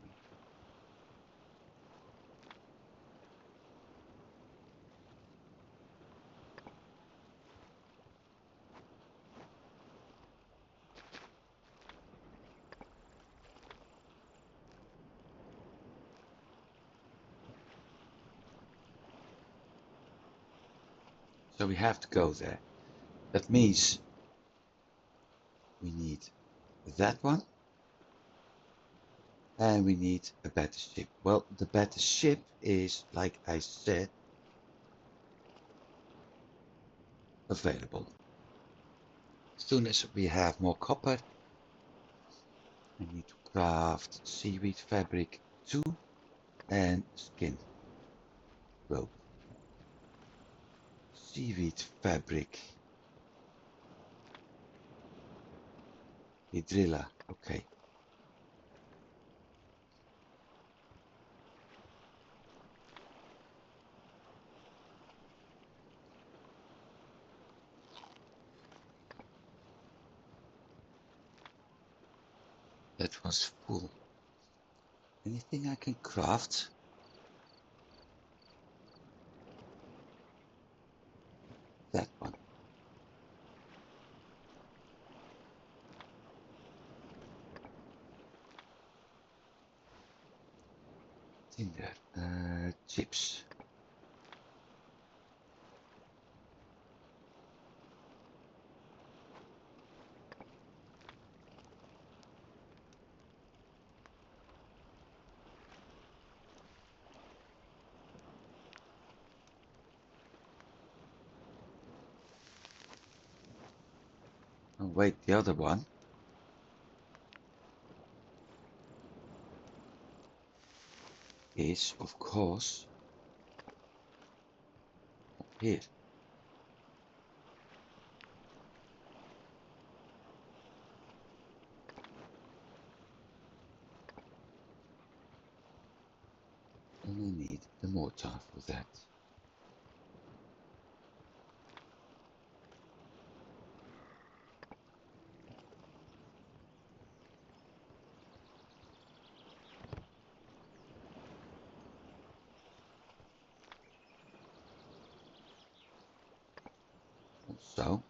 So we have to go there. That means we need that one and we need a better ship. Well, the better ship is, like I said, available. As soon as we have more copper, I need to craft seaweed fabric 2 and skin rope. Seaweed fabric. Hydrilla, okay. That was full. Anything I can craft? That one. Tinder. Chips. Oh wait, the other one is, of course, up here. And I need the mortar for that. Also,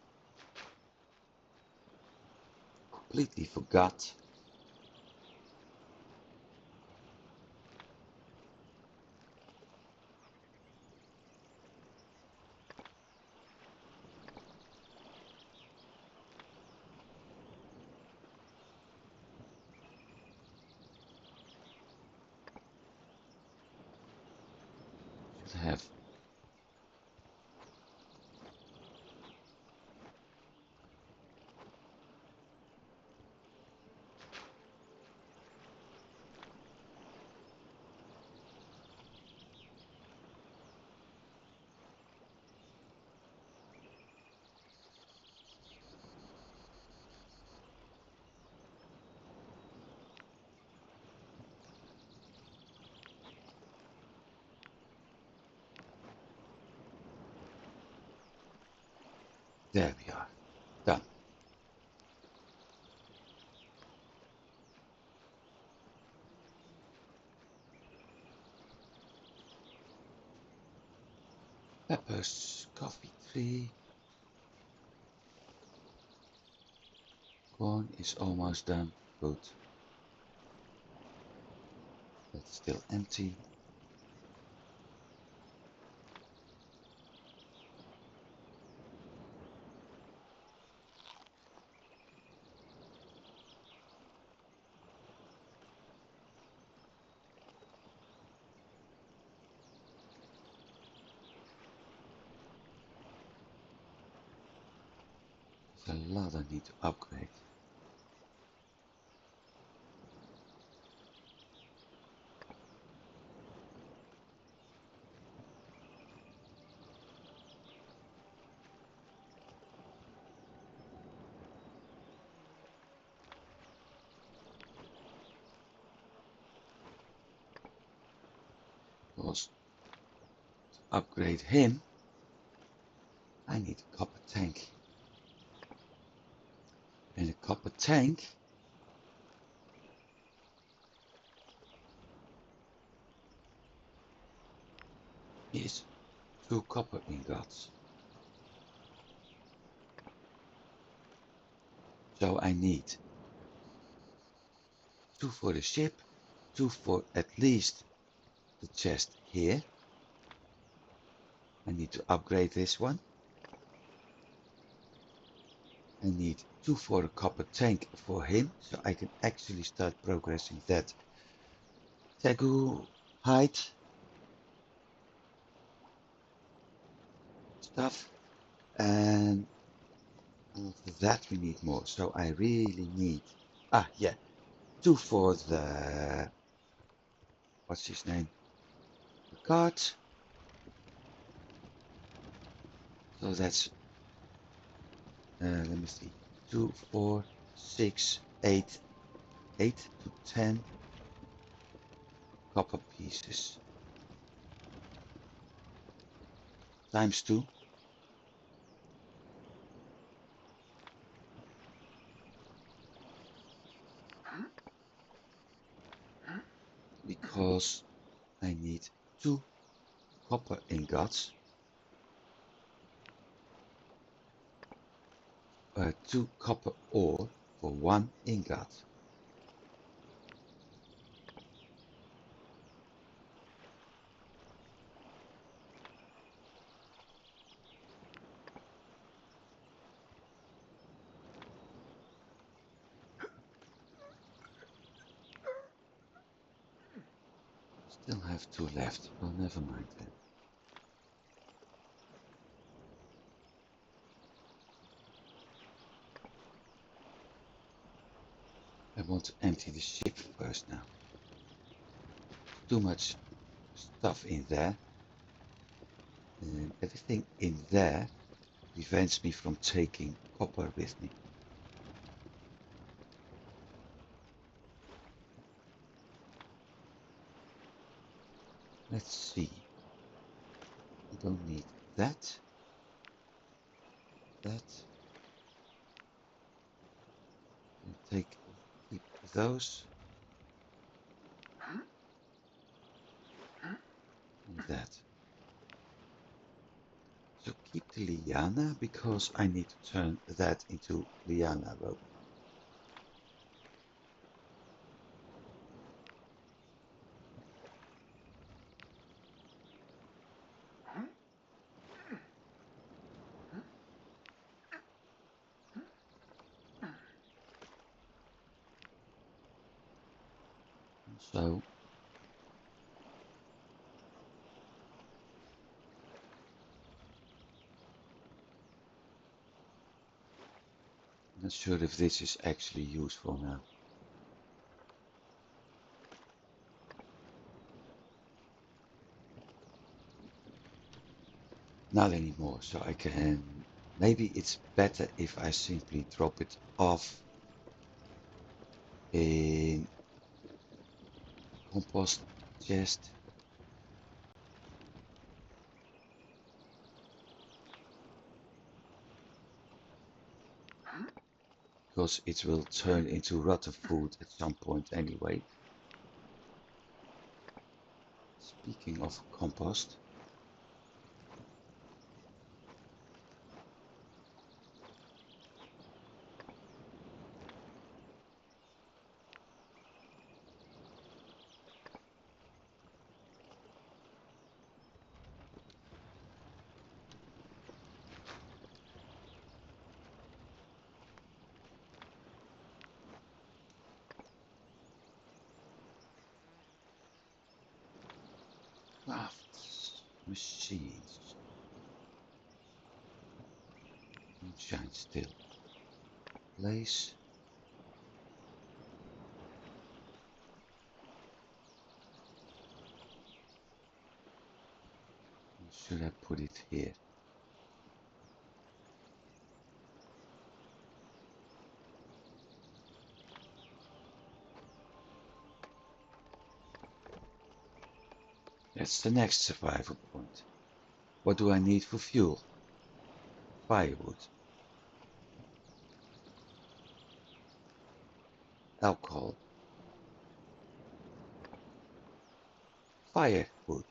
completely forgot. Should have. There we are. Done. Peppers, coffee tree. Corn is almost done. Good. That's still empty. a lot I need to upgrade. Because to upgrade him, I need a copper tank. And a copper tank is 2 copper ingots. So I need 2 for the ship, 2 for at least the chest here. I need to upgrade this one. I need 2 for a copper tank for him, so I can actually start progressing that Tegu height stuff. And after that we need more, so I really need, yeah, 2 for the, what's his name, the cart. So that's, let me see, 2, 4, 6, 8, 8 to 10 copper pieces times 2, because I need 2 copper ingots, 2 copper ore for 1 ingot. Still have 2 left, well never mind then. I want to empty the ship first now. Too much stuff in there, and everything in there prevents me from taking copper with me. Let's see. I don't need that. That. And keep those. And that. So keep the liana because I need to turn that into liana rope. So I'm not sure if this is actually useful now. Not anymore, so I can, maybe it's better if I simply drop it off in compost chest. Because it will turn into rotten food at some point anyway. Speaking of compost, crafts, machines, moonshine still. place. Or should I put it here? That's the next survival point. What do I need for fuel? Firewood, alcohol, firewood.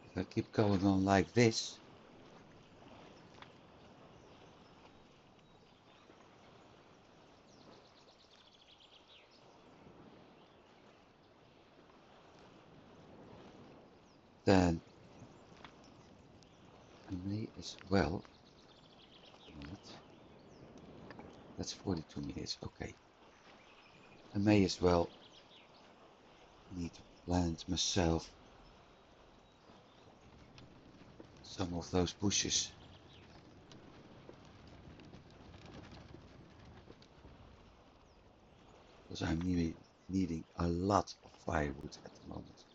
If I keep going on like this, then I may as well. A minute. That's 42 minutes. Okay. I may as well need to plant myself some of those bushes. Because I'm needing a lot of firewood at the moment.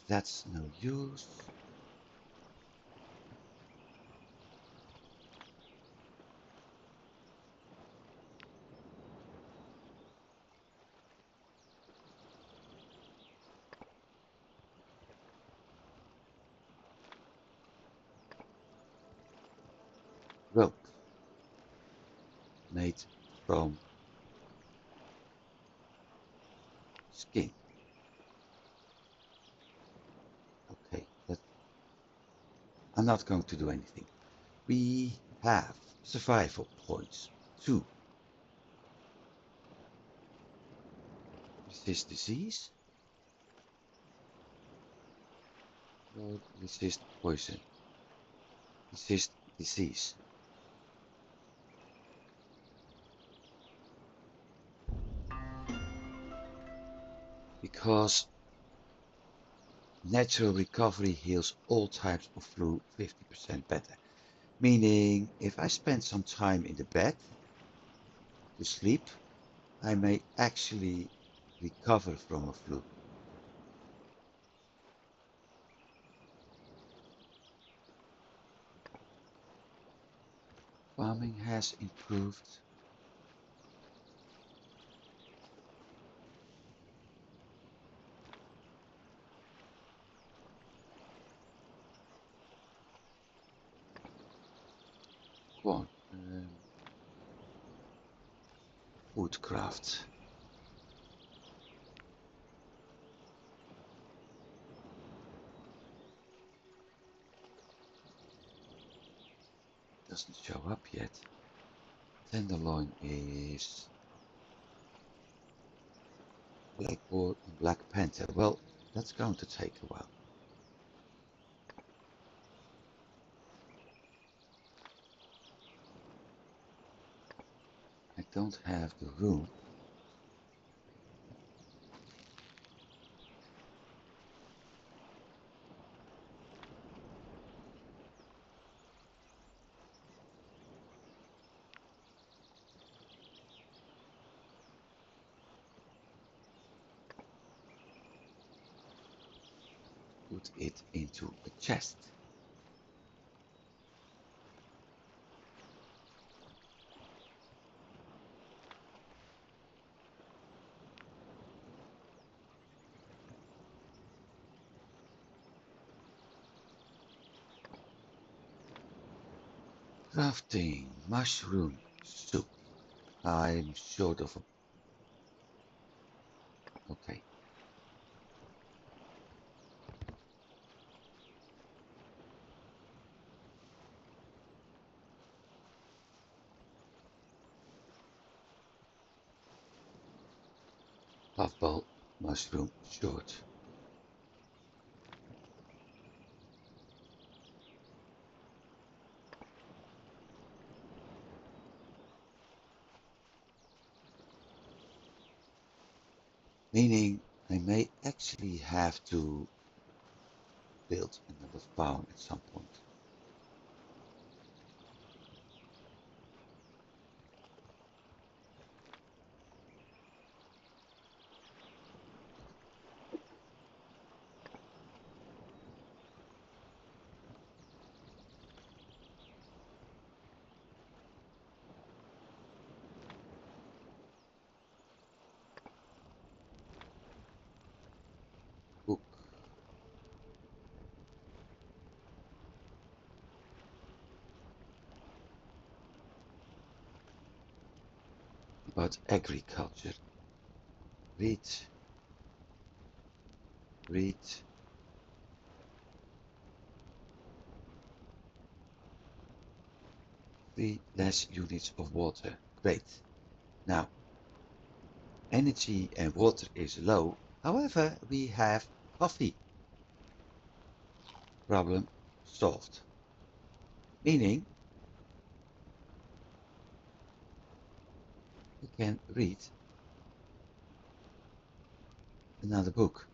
That's no use. Rope made from skin. Okay, I'm not going to do anything. We have survival points. 2. Resist disease. Or resist poison. Resist disease. Because natural recovery heals all types of flu 50% better. Meaning, if I spend some time in the bed to sleep, I may actually recover from a flu. Farming has improved. Corn. Woodcraft. Doesn't show up yet. Tenderloin is black boar and black panther. Well, that's going to take a while. I don't have the room. Put it into a chest. Crafting mushroom soup. I'm short of a. Okay. Puffball mushroom short. Meaning I may actually have to built and never found at some point. Book about agriculture. Read, read. 3 less units of water. Great. Now, energy and water is low. However, we have coffee. Problem solved. Meaning, we can read another book.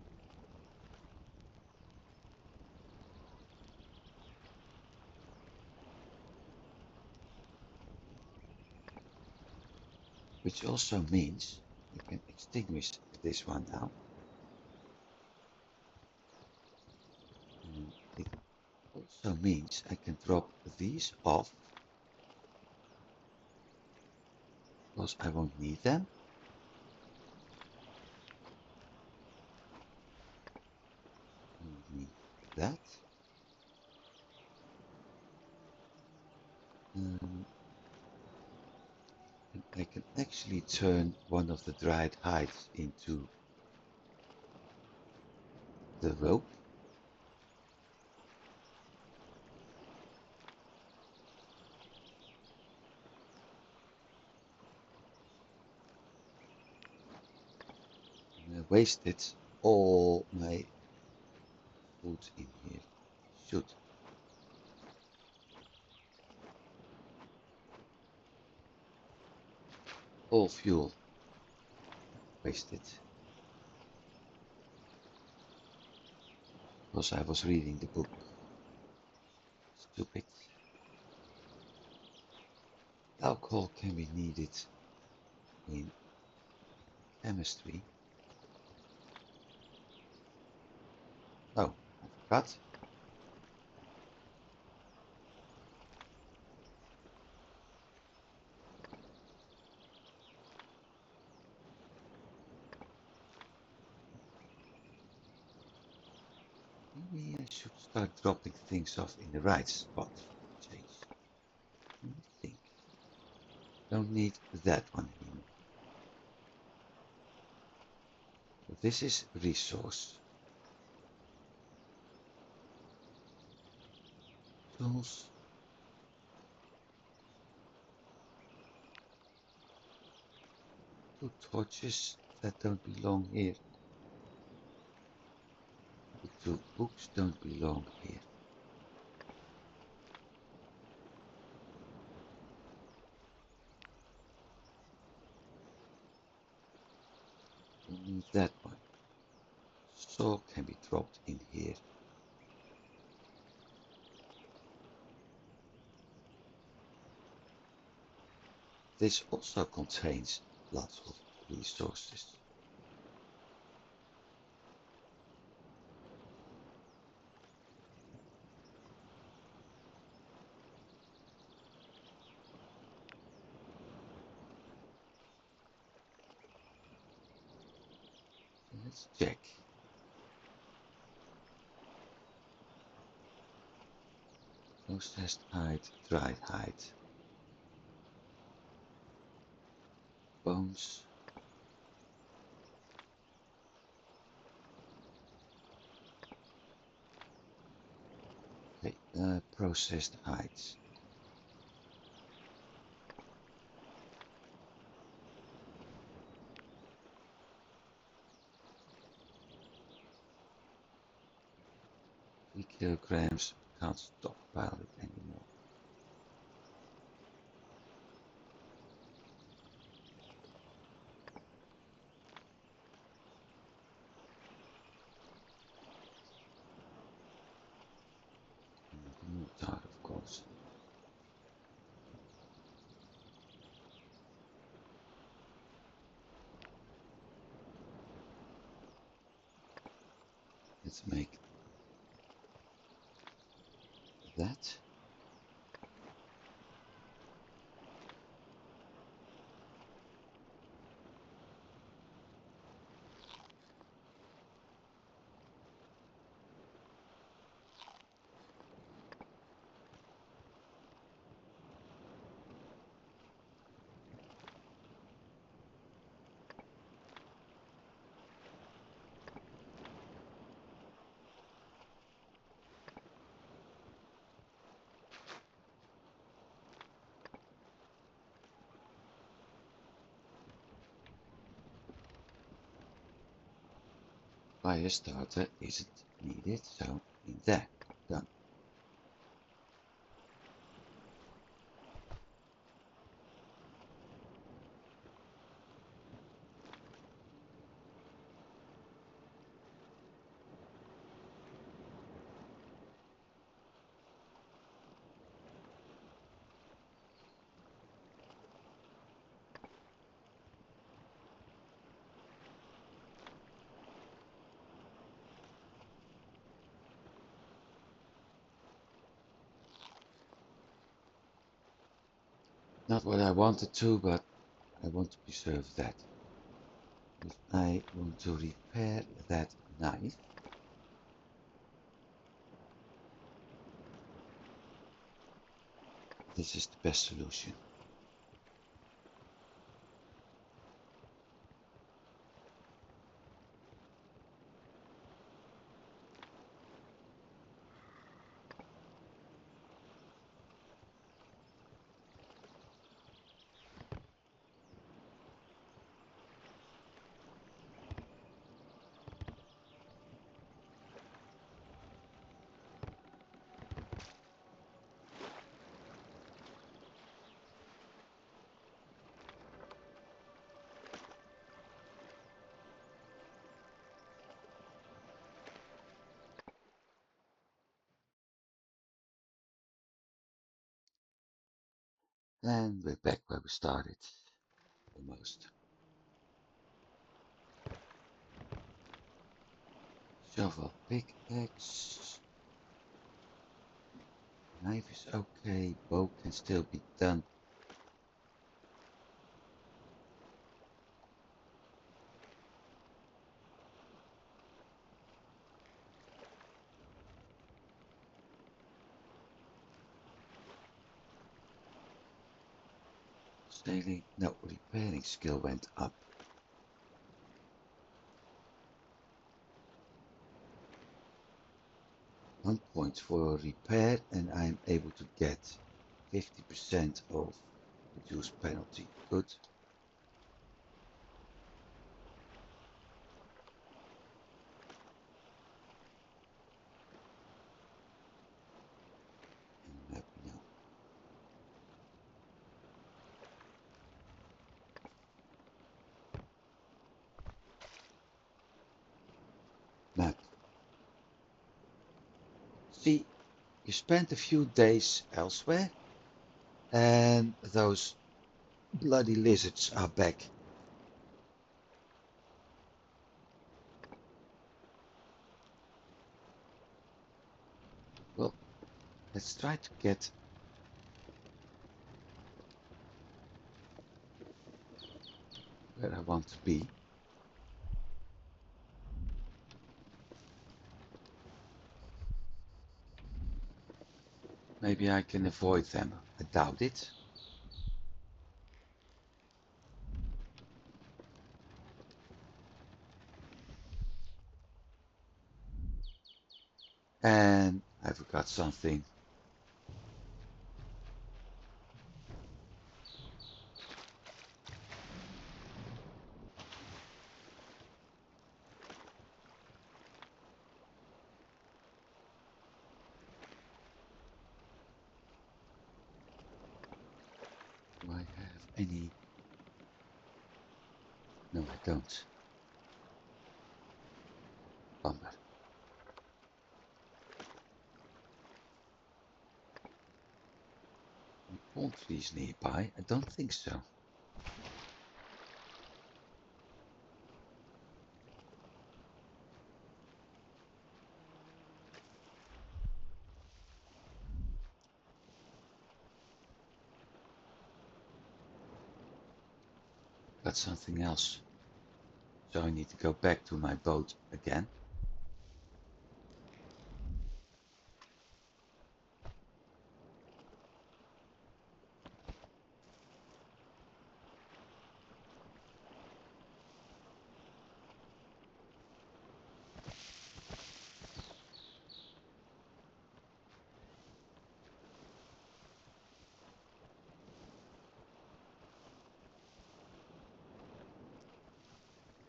Which also means we can extinguish this one now. And it also means I can drop these off because I won't need them. I won't need that. And I can actually turn one of the dried hides into the rope. And I wasted all my food in here. Shoot. All fuel wasted. Because I was reading the book. Stupid. Alcohol can be needed in chemistry. Oh, I forgot. Maybe I should start dropping things off in the right spot for a change. Let me think. Don't need that one anymore. So this is resource. Tools. 2 torches that don't belong here. The 2 books don't belong here. Don't need that one. Saw can be dropped in here. This also contains lots of resources. Let's check. Processed hide, dried hide. Bones. Okay, processed hides. Three kilograms, can't stockpile it anymore. Let's make that. Fire starter isn't needed, so in there. Done. Not what I wanted to, but I want to preserve that. If I want to repair that knife, this is the best solution. And we're back where we started, almost. Shovel, pickaxe. Knife is okay, bow can still be done. Sailing, no, repairing skill went up. 1 point for repair, and I'm able to get 50% of reduced penalty. Good. And map now. Map. See, you spent a few days elsewhere, and those bloody lizards are back. Well, let's try to get where I want to be. Maybe I can avoid them. I doubt it. And I forgot something. Do I have any? No, I don't. Bummer. Any palm trees nearby? I don't think so. forgot something else. So I need to go back to my boat again.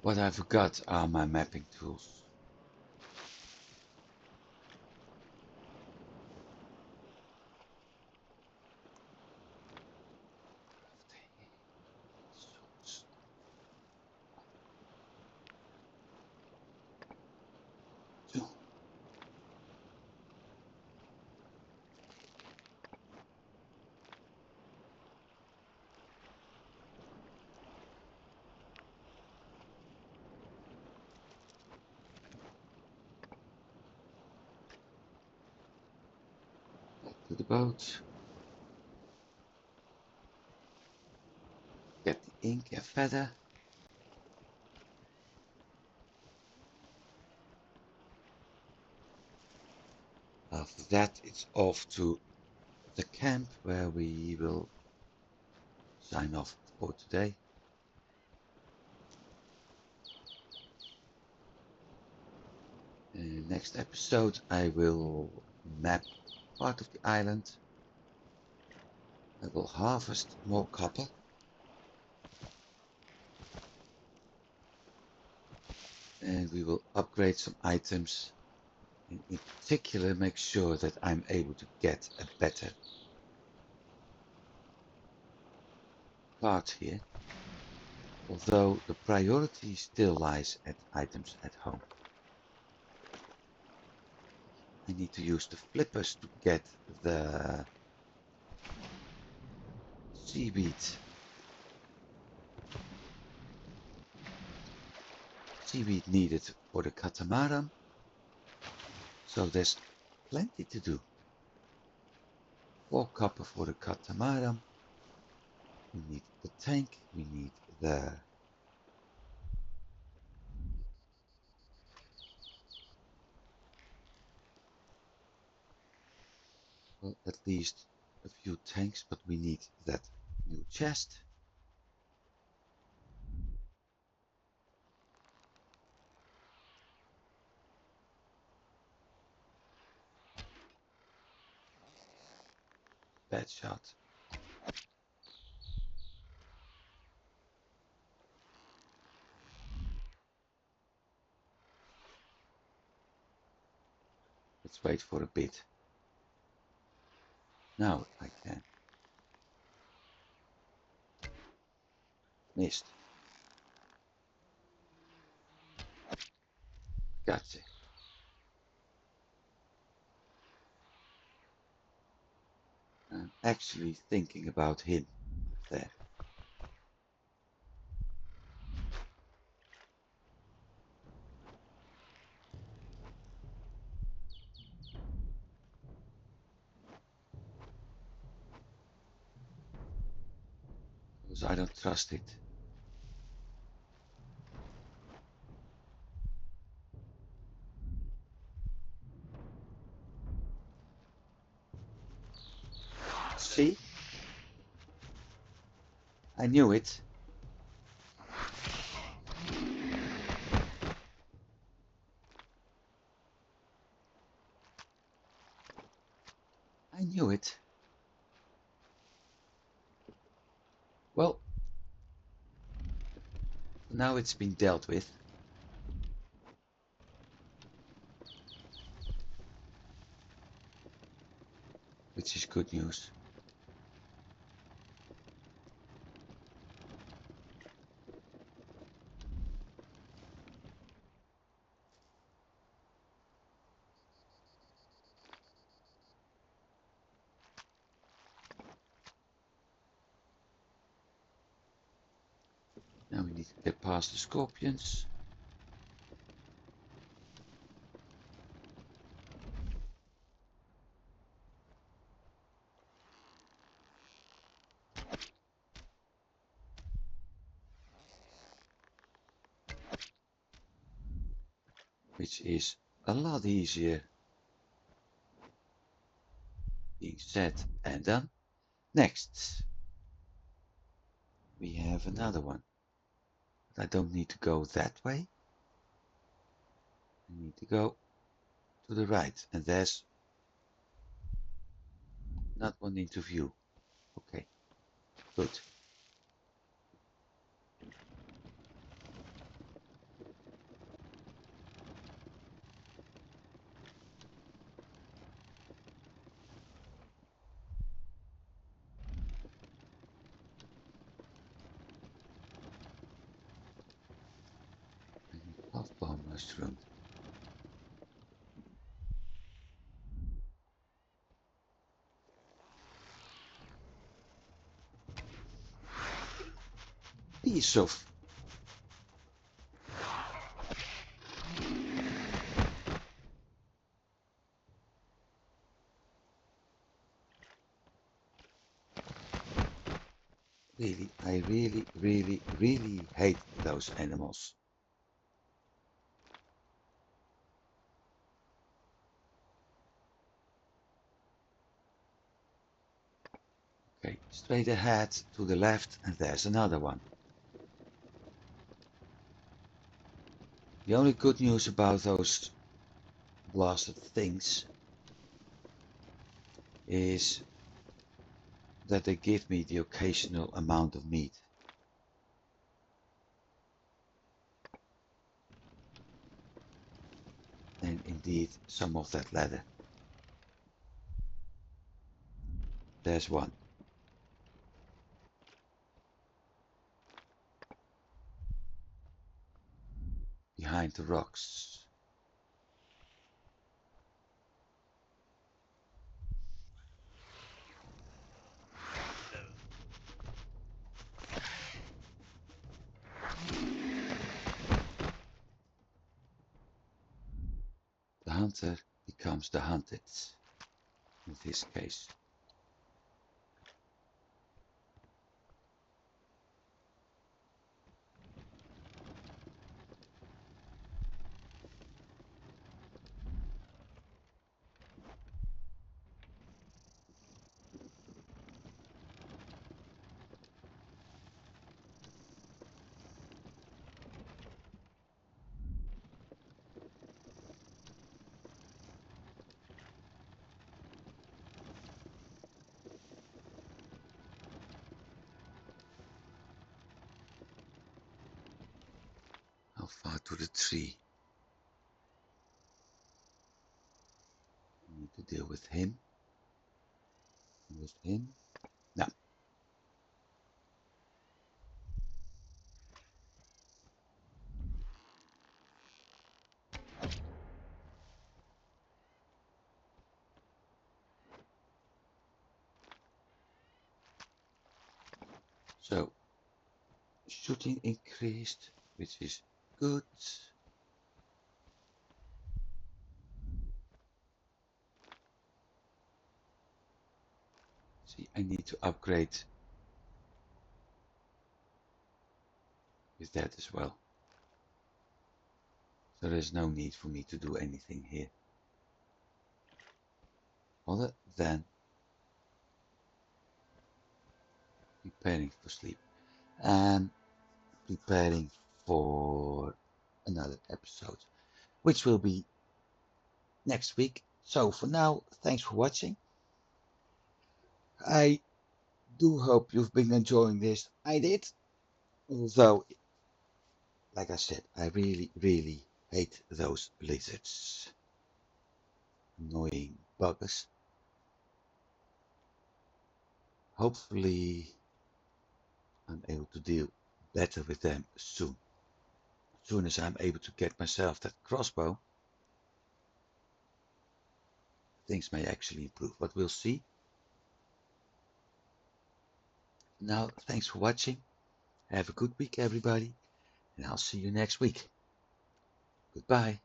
What I forgot are my mapping tools. Back to the boat. Get the ink and feather. After that, it's off to the camp where we will sign off for today. In the next episode, I will map part of the island. I will harvest more copper. And we will upgrade some items. And in particular, make sure that I'm able to get a better cart here. Although the priority still lies at items at home. I need to use the flippers to get the seaweed needed for the catamaran. So there's plenty to do. 4 copper for the catamaran. We need the tank. We need the well, at least a few tanks, but we need that new chest. Bad shot. Let's wait for a bit. Now I can. Missed. Gotcha. I'm actually thinking about him there. Because I don't trust it. See? I knew it. I knew it. Well, now it's been dealt with. Which is good news. Now we need to get past the scorpions. which is a lot easier being said and done. Next, we have another one. But I don't need to go that way. I need to go to the right, and there's not one into view. Okay, good. Puffball mushroom. Piece of really, I really hate those animals. Okay, straight ahead to the left, and there's another one. The only good news about those blasted things is that they give me the occasional amount of meat. And indeed, some of that leather. There's one. Behind the rocks. The hunter becomes the hunted, in this case. How far to the tree? I need to deal with him. With him. No. So, shooting increased, which is good. See, I need to upgrade with that as well. So there's no need for me to do anything here. Other than preparing for sleep. And preparing for another episode, which will be next week. So for now, thanks for watching. I do hope you've been enjoying this. I did. Although, like I said, I really hate those lizards. Annoying buggers. Hopefully, I'm able to deal better with them soon. As soon as I'm able to get myself that crossbow, things may actually improve, but we'll see. Now, thanks for watching. Have a good week, everybody, and I'll see you next week. Goodbye.